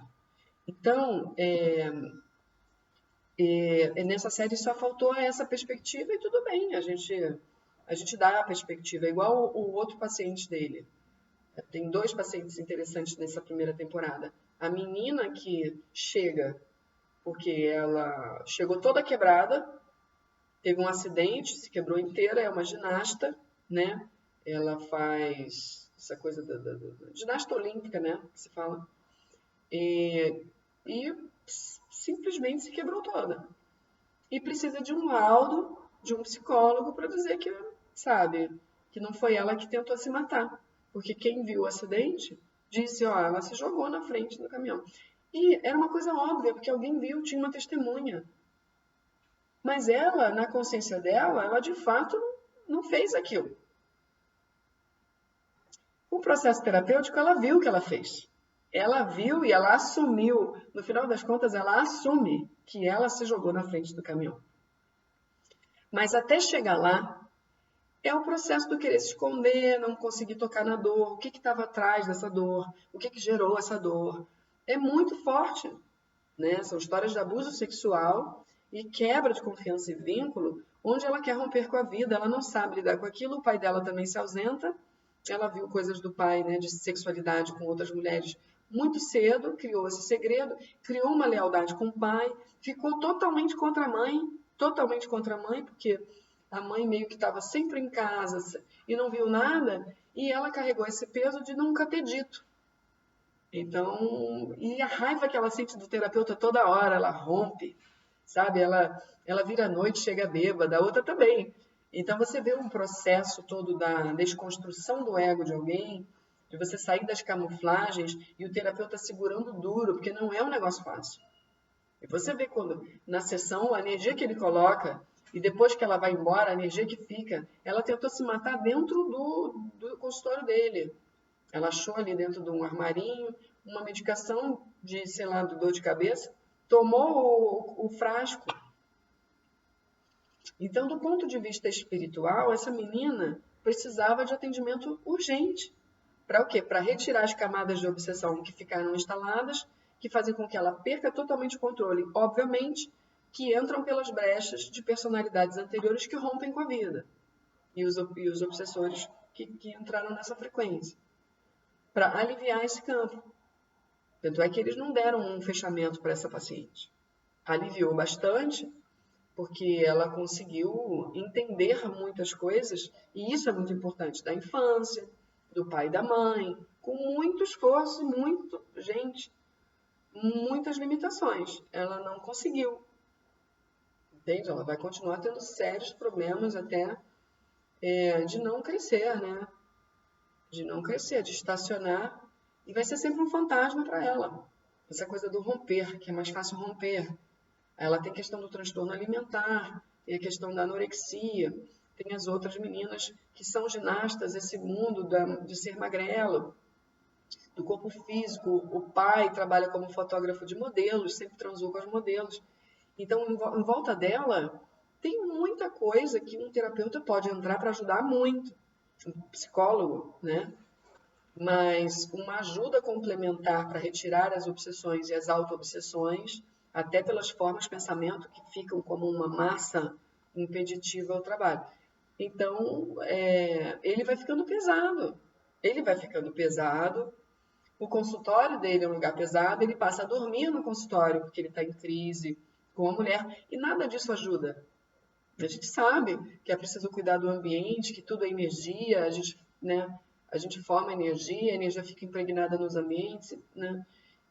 Então, nessa série só faltou essa perspectiva e tudo bem, a gente dá a perspectiva, igual o outro paciente dele. Tem 2 pacientes interessantes nessa primeira temporada. A menina que chega, porque ela chegou toda quebrada, teve um acidente, se quebrou inteira, é uma ginasta, né? Ela faz essa coisa da ginasta olímpica, né? Que se fala. E simplesmente se quebrou toda. E precisa de um laudo, de um psicólogo para dizer que, sabe, que não foi ela que tentou se matar. Porque quem viu o acidente disse, ó, ela se jogou na frente do caminhão. E era uma coisa óbvia, porque alguém viu, tinha uma testemunha. Mas ela, na consciência dela, ela de fato não fez aquilo. O processo terapêutico, ela viu o que ela fez. Ela viu e ela assumiu. No final das contas, ela assume que ela se jogou na frente do caminhão. Mas até chegar lá, é o processo do querer se esconder, não conseguir tocar na dor, o que estava atrás dessa dor, o que gerou essa dor. É muito forte, né? São histórias de abuso sexual e quebra de confiança e vínculo, onde ela quer romper com a vida, ela não sabe lidar com aquilo, o pai dela também se ausenta, ela viu coisas do pai, né, de sexualidade com outras mulheres muito cedo, criou esse segredo, criou uma lealdade com o pai, ficou totalmente contra a mãe, porque a mãe meio que estava sempre em casa e não viu nada, e ela carregou esse peso de nunca ter dito. Então, e a raiva que ela sente do terapeuta toda hora, ela rompe, sabe? Ela vira à noite, chega bêbada, a outra também. Então, você vê um processo todo da desconstrução do ego de alguém, de você sair das camuflagens e o terapeuta segurando duro, porque não é um negócio fácil. E você vê quando, na sessão, a energia que ele coloca, e depois que ela vai embora, a energia que fica, ela tentou se matar dentro do consultório dele. Ela achou ali dentro de um armarinho uma medicação de, sei lá, de dor de cabeça, tomou o frasco. Então, do ponto de vista espiritual, essa menina precisava de atendimento urgente. Para o quê? Para retirar as camadas de obsessão que ficaram instaladas, que fazem com que ela perca totalmente o controle. Obviamente, que entram pelas brechas de personalidades anteriores que rompem com a vida. E os obsessores que entraram nessa frequência. Para aliviar esse campo. Tanto é que eles não deram um fechamento para essa paciente. Aliviou bastante, porque ela conseguiu entender muitas coisas, e isso é muito importante, da infância, do pai e da mãe, com muito esforço e muitas limitações. Ela não conseguiu. Entende? Ela vai continuar tendo sérios problemas até de não crescer, né? De não crescer, de estacionar, e vai ser sempre um fantasma para ela. Essa coisa do romper, que é mais fácil romper. Ela tem questão do transtorno alimentar, tem a questão da anorexia, tem as outras meninas que são ginastas, esse mundo de ser magrelo, do corpo físico. O pai trabalha como fotógrafo de modelos, sempre transou com as modelos. Então, em volta dela, tem muita coisa que um terapeuta pode entrar para ajudar muito. Um psicólogo, né? Mas uma ajuda complementar para retirar as obsessões e as auto-obsessões, até pelas formas de pensamento que ficam como uma massa impeditiva ao trabalho. Então, ele vai ficando pesado. Ele vai ficando pesado, O consultório dele é um lugar pesado, ele passa a dormir no consultório porque ele está em crise com a mulher e nada disso ajuda. A gente sabe que é preciso cuidar do ambiente, que tudo é energia, né, a gente forma energia, a energia fica impregnada nos ambientes, né?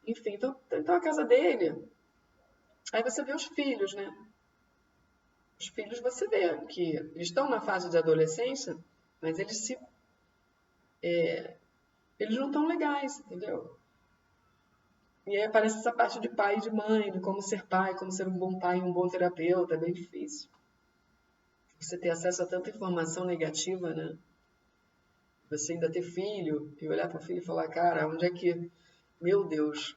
Enfim, então a casa dele. Aí você vê os filhos, né? Os filhos você vê que eles estão na fase de adolescência, mas eles não estão legais, entendeu? E aí aparece essa parte de pai e de mãe, de como ser pai, como ser um bom pai e um bom terapeuta, é bem difícil. Você ter acesso a tanta informação negativa, né? Você ainda ter filho, e olhar para o filho e falar, cara, onde é que... Meu Deus,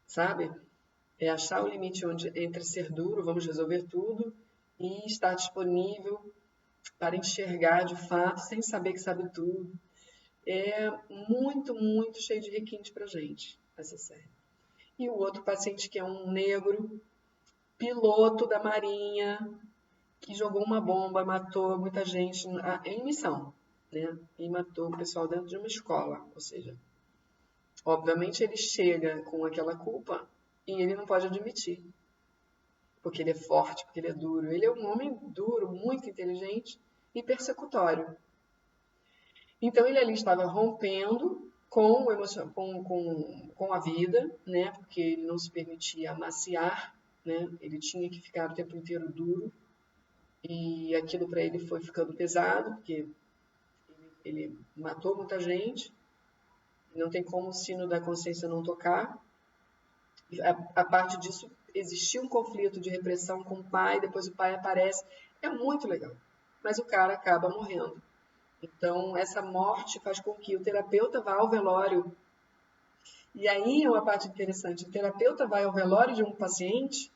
sabe? É achar o limite entre ser duro, vamos resolver tudo, e estar disponível para enxergar de fato, sem saber que sabe tudo. É muito, muito cheio de requinte pra gente, essa série. E o outro paciente que é um negro, piloto da Marinha, que jogou uma bomba, matou muita gente em missão, né? E matou o pessoal dentro de uma escola. Ou seja, obviamente ele chega com aquela culpa e ele não pode admitir. Porque ele é forte, porque ele é duro. Ele é um homem duro, muito inteligente e persecutório. Então ele ali estava rompendo com a vida, né? Porque ele não se permitia amaciar, né? Ele tinha que ficar o tempo inteiro duro. E aquilo para ele foi ficando pesado, porque ele matou muita gente. Não tem como o sino da consciência não tocar. A parte disso, existia um conflito de repressão com o pai, depois o pai aparece. É muito legal. Mas o cara acaba morrendo. Então, essa morte faz com que o terapeuta vá ao velório. E aí é uma parte interessante. O terapeuta vai ao velório de um paciente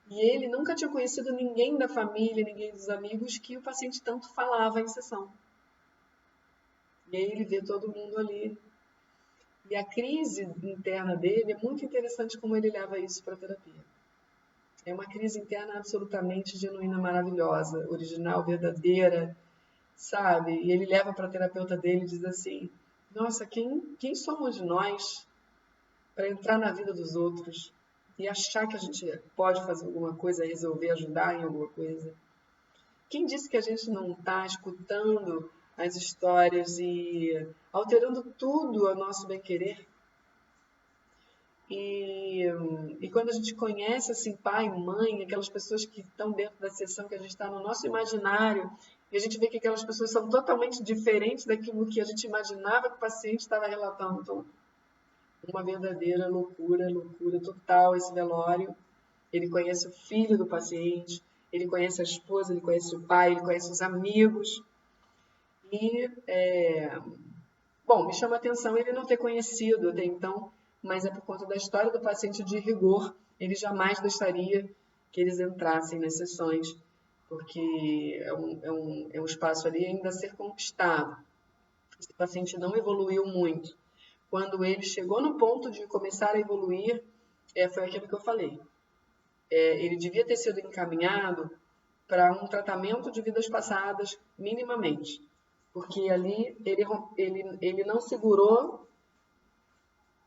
e ele nunca tinha conhecido ninguém da família, ninguém dos amigos que o paciente tanto falava em sessão. E aí ele vê todo mundo ali. E a crise interna dele é muito interessante como ele leva isso para a terapia. É uma crise interna absolutamente genuína, maravilhosa, original, verdadeira, sabe? E ele leva para a terapeuta dele e diz assim, nossa, quem somos nós para entrar na vida dos outros e achar que a gente pode fazer alguma coisa, resolver, ajudar em alguma coisa? Quem disse que a gente não está escutando as histórias e alterando tudo a nosso bem-querer? E quando a gente conhece assim, pai, mãe, aquelas pessoas que estão dentro da sessão, que a gente está no nosso imaginário, e a gente vê que aquelas pessoas são totalmente diferentes daquilo que a gente imaginava que o paciente estava relatando. Então, uma verdadeira loucura, loucura total esse velório. Ele conhece o filho do paciente, ele conhece a esposa, ele conhece o pai, ele conhece os amigos. E, bom, me chama a atenção ele não ter conhecido até então, mas é por conta da história do paciente de rigor. Ele jamais gostaria que eles entrassem nas sessões, porque é um espaço ali ainda a ser conquistado. Esse paciente não evoluiu muito. Quando ele chegou no ponto de começar a evoluir, foi aquilo que eu falei. Ele devia ter sido encaminhado para um tratamento de vidas passadas, minimamente. Porque ali ele não segurou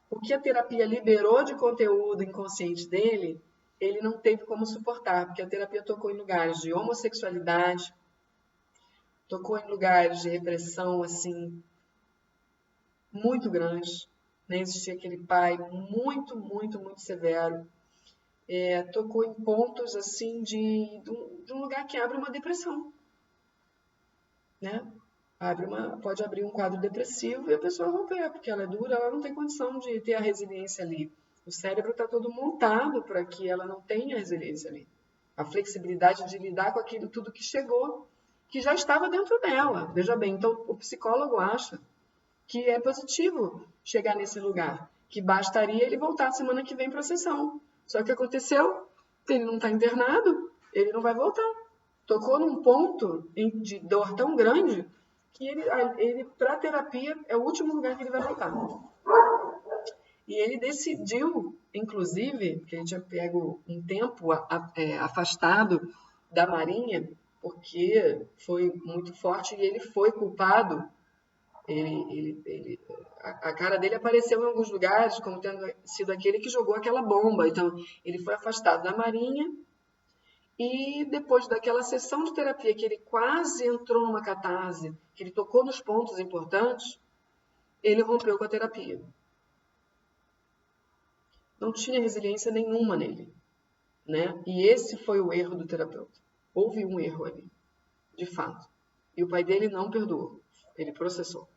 o que a terapia liberou de conteúdo inconsciente dele, ele não teve como suportar, porque a terapia tocou em lugares de homossexualidade, tocou em lugares de repressão, assim, muito grandes. Né? Existia aquele pai muito, muito, muito severo. Tocou em pontos, assim, de um lugar que abre uma depressão. Né? Pode abrir um quadro depressivo e a pessoa romper, porque ela é dura, ela não tem condição de ter a resiliência ali. O cérebro está todo montado para que ela não tenha resiliência ali. A flexibilidade de lidar com aquilo tudo que chegou, que já estava dentro dela. Veja bem, então o psicólogo acha que é positivo chegar nesse lugar, que bastaria ele voltar semana que vem para a sessão. Só que aconteceu, ele não está internado, ele não vai voltar. Tocou num ponto de dor tão grande que ele para a terapia, é o último lugar que ele vai voltar. E ele decidiu, inclusive, que ele tinha pego um tempo afastado da Marinha, porque foi muito forte e ele foi culpado A cara dele apareceu em alguns lugares como tendo sido aquele que jogou aquela bomba. Então, ele foi afastado da Marinha e depois daquela sessão de terapia que ele quase entrou numa catarse, que ele tocou nos pontos importantes, ele rompeu com a terapia. Não tinha resiliência nenhuma nele, né? E esse foi o erro do terapeuta. Houve um erro ali, de fato. E o pai dele não perdoou. Ele processou.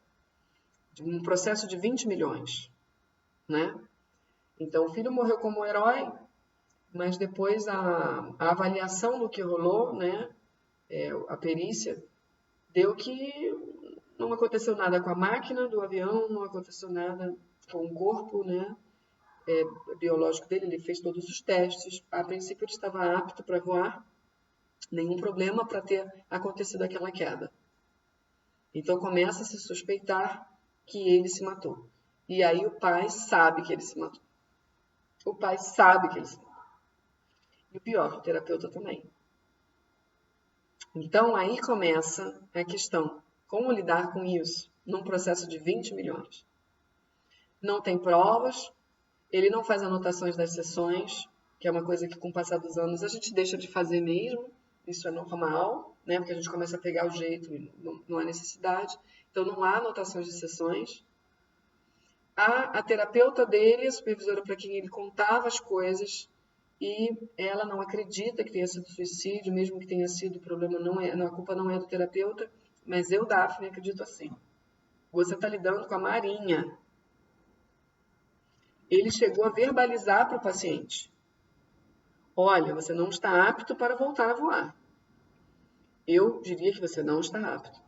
Um processo de 20 milhões, né? Então, o filho morreu como herói, mas depois a avaliação do que rolou, né? A perícia, deu que não aconteceu nada com a máquina do avião, não aconteceu nada com o corpo, né? Biológico dele, ele fez todos os testes. A princípio, ele estava apto para voar, nenhum problema para ter acontecido aquela queda. Então, começa a se suspeitar que ele se matou. E aí o pai sabe que ele se matou. O pai sabe que ele se matou. E o pior, o terapeuta também. Então, aí começa a questão. Como lidar com isso num processo de 20 milhões? Não tem provas, ele não faz anotações das sessões, que é uma coisa que com o passar dos anos a gente deixa de fazer mesmo, isso é normal, né? Porque a gente começa a pegar o jeito e não há necessidade. Então, não há anotações de sessões. A terapeuta dele, a supervisora para quem ele contava as coisas, e ela não acredita que tenha sido suicídio, mesmo que tenha sido, o problema não é, a culpa não é do terapeuta, mas eu, Daphne, acredito assim. Você está lidando com a Marinha. Ele chegou a verbalizar para o paciente: olha, você não está apto para voltar a voar. Eu diria que você não está apto.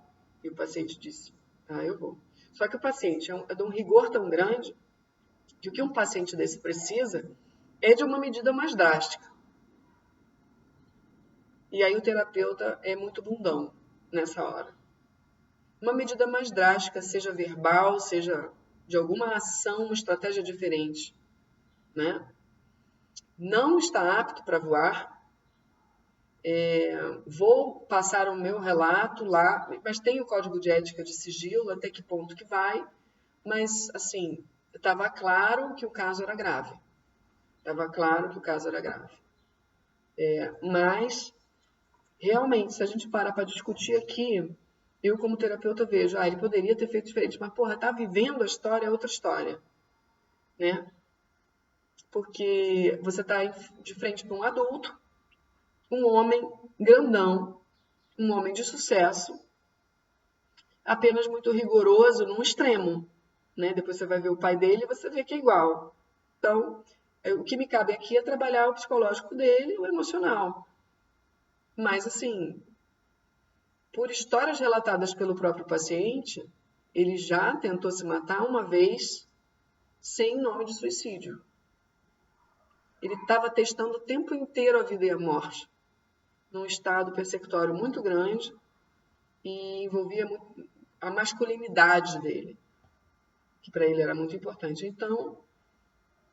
E o paciente disse: ah, eu vou. Só que o paciente é de um rigor tão grande que o que um paciente desse precisa é de uma medida mais drástica. E aí o terapeuta é muito bundão nessa hora. Uma medida mais drástica, seja verbal, seja de alguma ação, uma estratégia diferente, né? Não está apto para voar. Vou passar o meu relato lá, mas tem o código de ética de sigilo, até que ponto que vai. Mas, assim, estava claro que o caso era grave. Mas, realmente, se a gente parar para discutir aqui, eu como terapeuta vejo, ele poderia ter feito diferente, mas, porra, tá vivendo a história é outra história, né? Porque você tá de frente para um adulto, um homem grandão, um homem de sucesso, apenas muito rigoroso num extremo, né? Depois você vai ver o pai dele e você vê que é igual. Então, o que me cabe aqui é trabalhar o psicológico dele, o emocional. Mas, assim, por histórias relatadas pelo próprio paciente, ele já tentou se matar uma vez sem nome de suicídio. Ele estava testando o tempo inteiro a vida e a morte, num estado persecutório muito grande e envolvia muito a masculinidade dele, que para ele era muito importante. Então,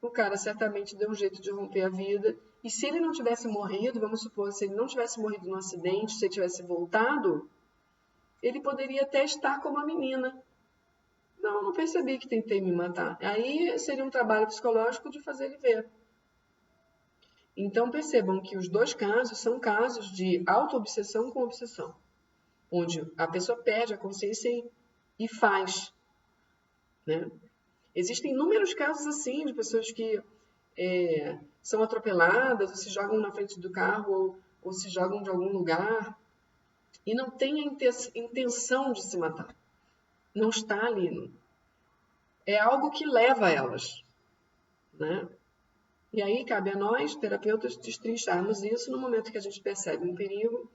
o cara certamente deu um jeito de romper a vida. E se ele não tivesse morrido, vamos supor, se ele não tivesse morrido num acidente, se ele tivesse voltado, ele poderia até estar como a menina. Não percebi que tentei me matar. Aí seria um trabalho psicológico de fazer ele ver. Então percebam que os dois casos são casos de auto-obsessão com obsessão, onde a pessoa perde a consciência e faz, né? Existem inúmeros casos assim de pessoas que são atropeladas, ou se jogam na frente do carro, ou se jogam de algum lugar, e não têm a intenção de se matar. Não está ali. É algo que leva a elas, né? E aí cabe a nós, terapeutas, destrincharmos isso no momento que a gente percebe um perigo,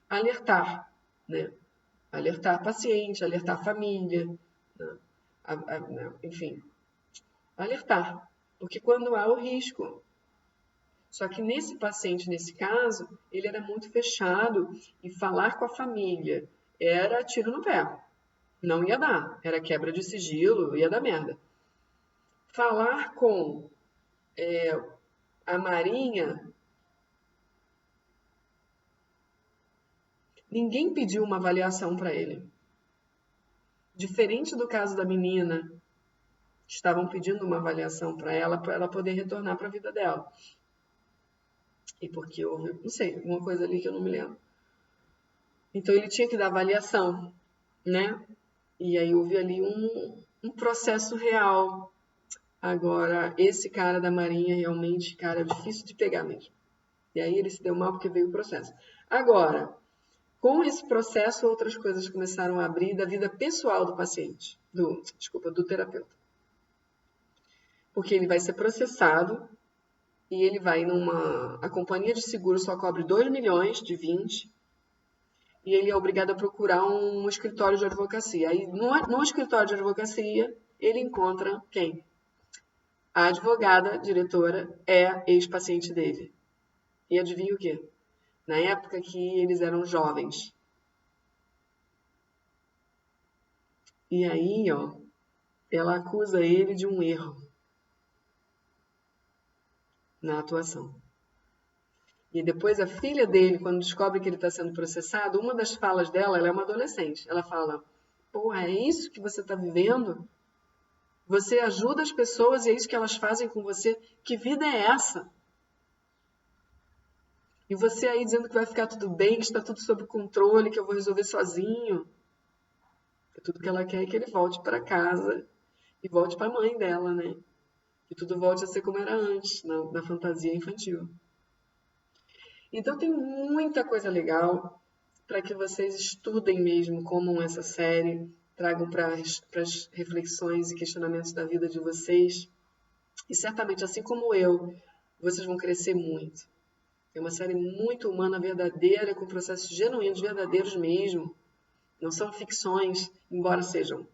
alertar, né? Alertar paciente, alertar família, né? Enfim, alertar. Porque quando há o risco. Só que nesse paciente, nesse caso, ele era muito fechado e falar com a família era tiro no pé. Não ia dar. Era quebra de sigilo, ia dar merda. Falar com a Marinha, ninguém pediu uma avaliação para ele Diferente do caso da menina, estavam pedindo uma avaliação para ela poder retornar para a vida dela. E porque houve, não sei, alguma coisa ali que eu não me lembro. Então ele tinha que dar avaliação, né? E aí houve ali um processo real. Agora, esse cara da Marinha realmente, cara, é difícil de pegar mesmo. E aí ele se deu mal porque veio o processo. Agora, com esse processo, outras coisas começaram a abrir da vida pessoal do paciente, do terapeuta. Porque ele vai ser processado e ele vai a companhia de seguro só cobre 2 milhões de 20 e ele é obrigado a procurar um escritório de advocacia. Aí, no escritório de advocacia, ele encontra quem? A advogada, diretora, é ex-paciente dele. E adivinha o quê? Na época que eles eram jovens. E aí, ó, ela acusa ele de um erro na atuação. E depois a filha dele, quando descobre que ele está sendo processado, uma das falas dela, ela é uma adolescente, ela fala, pô, é isso que você está vivendo? Você ajuda as pessoas e é isso que elas fazem com você? Que vida é essa? E você aí dizendo que vai ficar tudo bem, que está tudo sob controle, que eu vou resolver sozinho. Tudo que ela quer é que ele volte para casa e volte para a mãe dela, né? Que tudo volte a ser como era antes, na fantasia infantil. Então tem muita coisa legal para que vocês estudem mesmo como essa série, tragam para as reflexões e questionamentos da vida de vocês. E certamente, assim como eu, vocês vão crescer muito. É uma série muito humana, verdadeira, com processos genuínos, verdadeiros mesmo. Não são ficções, embora sejam.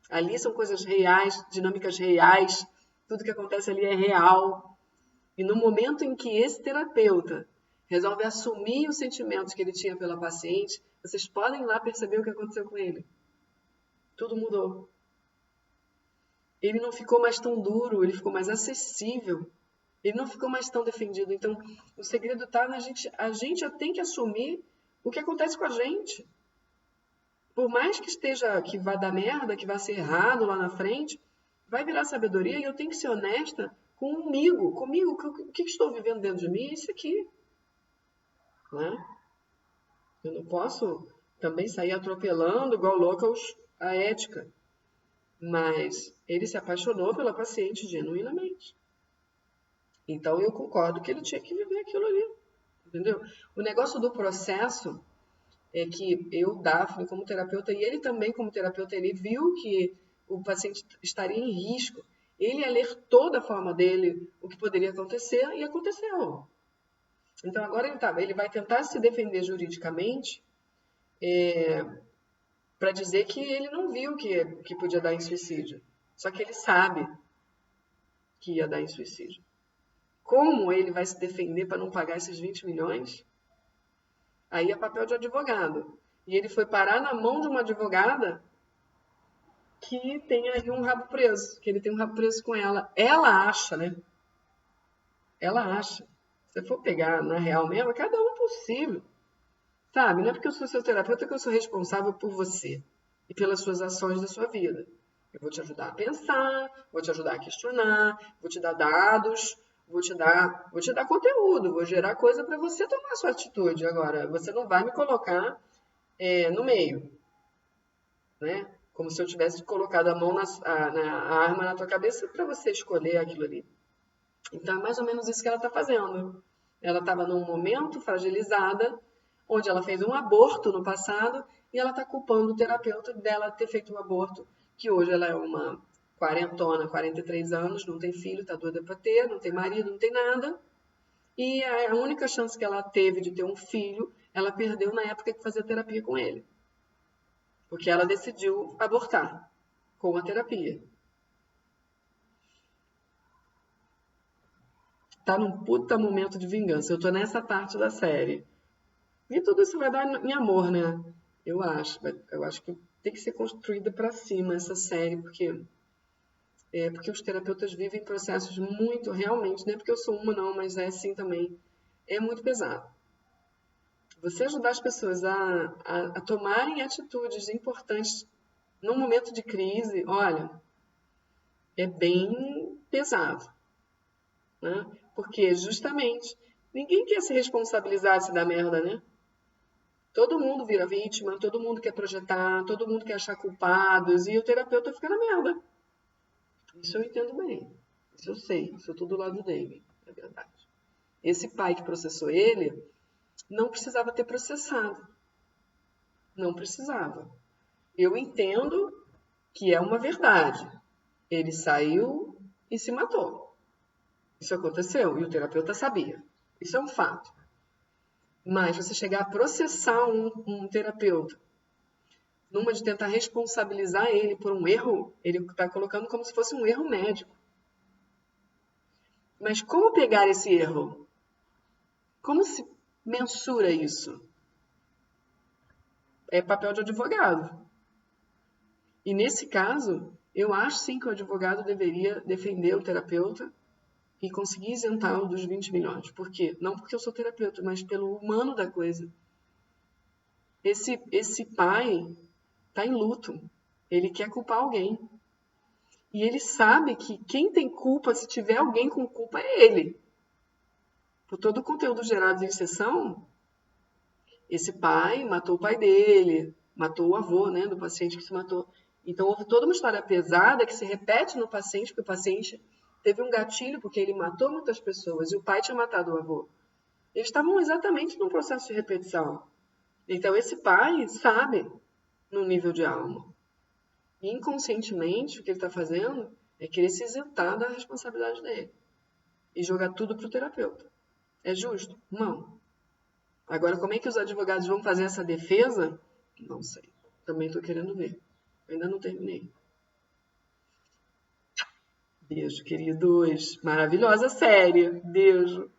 Ali são coisas reais, dinâmicas reais, tudo que acontece ali é real. E no momento em que esse terapeuta resolve assumir os sentimentos que ele tinha pela paciente, vocês podem ir lá perceber o que aconteceu com ele. Tudo mudou. Ele não ficou mais tão duro, ele ficou mais acessível. Ele não ficou mais tão defendido. Então, o segredo está na gente. A gente já tem que assumir o que acontece com a gente. Por mais que esteja, que vá dar merda, que vá ser errado lá na frente, vai virar sabedoria e eu tenho que ser honesta comigo. O que estou vivendo dentro de mim é isso aqui. Né? Eu não posso também sair atropelando igual louca a ética. Mas ele se apaixonou pela paciente genuinamente. Então eu concordo que ele tinha que viver aquilo ali. Entendeu? O negócio do processo é que eu, Daphne, como terapeuta, e ele também como terapeuta, ele viu que o paciente estaria em risco. Ele alertou da forma dele o que poderia acontecer e aconteceu. Então agora ele vai tentar se defender juridicamente para dizer que ele não viu que podia dar em suicídio. Só que ele sabe que ia dar em suicídio. Como ele vai se defender para não pagar esses 20 milhões? Aí é papel de advogado. E ele foi parar na mão de uma advogada que tem aí um rabo preso, que ele tem um rabo preso com ela. Ela acha, né? Ela acha. Se for pegar na real mesmo, é cada um por si. Sabe? Não é porque eu sou seu terapeuta que eu sou responsável por você e pelas suas ações da sua vida. Eu vou te ajudar a pensar, vou te ajudar a questionar, vou te dar dados, vou te dar conteúdo, vou gerar coisa para você tomar a sua atitude. Agora, você não vai me colocar no meio, né? Como se eu tivesse colocado a mão a arma na tua cabeça para você escolher aquilo ali. Então, é mais ou menos isso que ela está fazendo. Ela estava num momento fragilizada, onde ela fez um aborto no passado, e ela está culpando o terapeuta dela ter feito um aborto, que hoje ela é uma quarentona, 43 anos, não tem filho, está doida para ter, não tem marido, não tem nada. E a única chance que ela teve de ter um filho, ela perdeu na época que fazia terapia com ele. Porque ela decidiu abortar com a terapia. Tá num puta momento de vingança. Eu tô nessa parte da série. E tudo isso vai dar em amor, né? Eu acho. Eu acho que tem que ser construída pra cima essa série, porque os terapeutas vivem processos muito, realmente, não é porque eu sou uma não, mas é assim também. É muito pesado. Você ajudar as pessoas a tomarem atitudes importantes Num momento de crise, olha, é bem pesado, né? Porque justamente ninguém quer se responsabilizar se dá merda, né? Todo mundo vira vítima, todo mundo quer projetar, todo mundo quer achar culpados e o terapeuta fica na merda. Isso eu entendo bem. Isso eu sei. Isso eu tô do lado dele. É verdade. Esse pai que processou ele não precisava ter processado. Não precisava. Eu entendo que é uma verdade. Ele saiu e se matou. Isso aconteceu e o terapeuta sabia. Isso é um fato. Mas você chegar a processar um terapeuta numa de tentar responsabilizar ele por um erro, ele está colocando como se fosse um erro médico. Mas como pegar esse erro? Como se mensura isso? É papel de advogado. E nesse caso, eu acho sim que o advogado deveria defender o terapeuta e conseguir isentá-lo dos 20 milhões. Por quê? Não porque eu sou terapeuta, mas pelo humano da coisa. Esse pai está em luto. Ele quer culpar alguém. E ele sabe que quem tem culpa, se tiver alguém com culpa, é ele. Por todo o conteúdo gerado em sessão, esse pai matou o pai dele, matou o avô, né, do paciente que se matou. Então houve toda uma história pesada que se repete no paciente, porque o paciente teve um gatilho porque ele matou muitas pessoas e o pai tinha matado o avô. Eles estavam exatamente num processo de repetição. Então esse pai sabe no nível de alma. E inconscientemente o que ele está fazendo é querer se isentar da responsabilidade dele e jogar tudo para o terapeuta. É justo? Não. Agora, como é que os advogados vão fazer essa defesa? Não sei. Também estou querendo ver. Ainda não terminei. Beijo, queridos. Maravilhosa série. Beijo.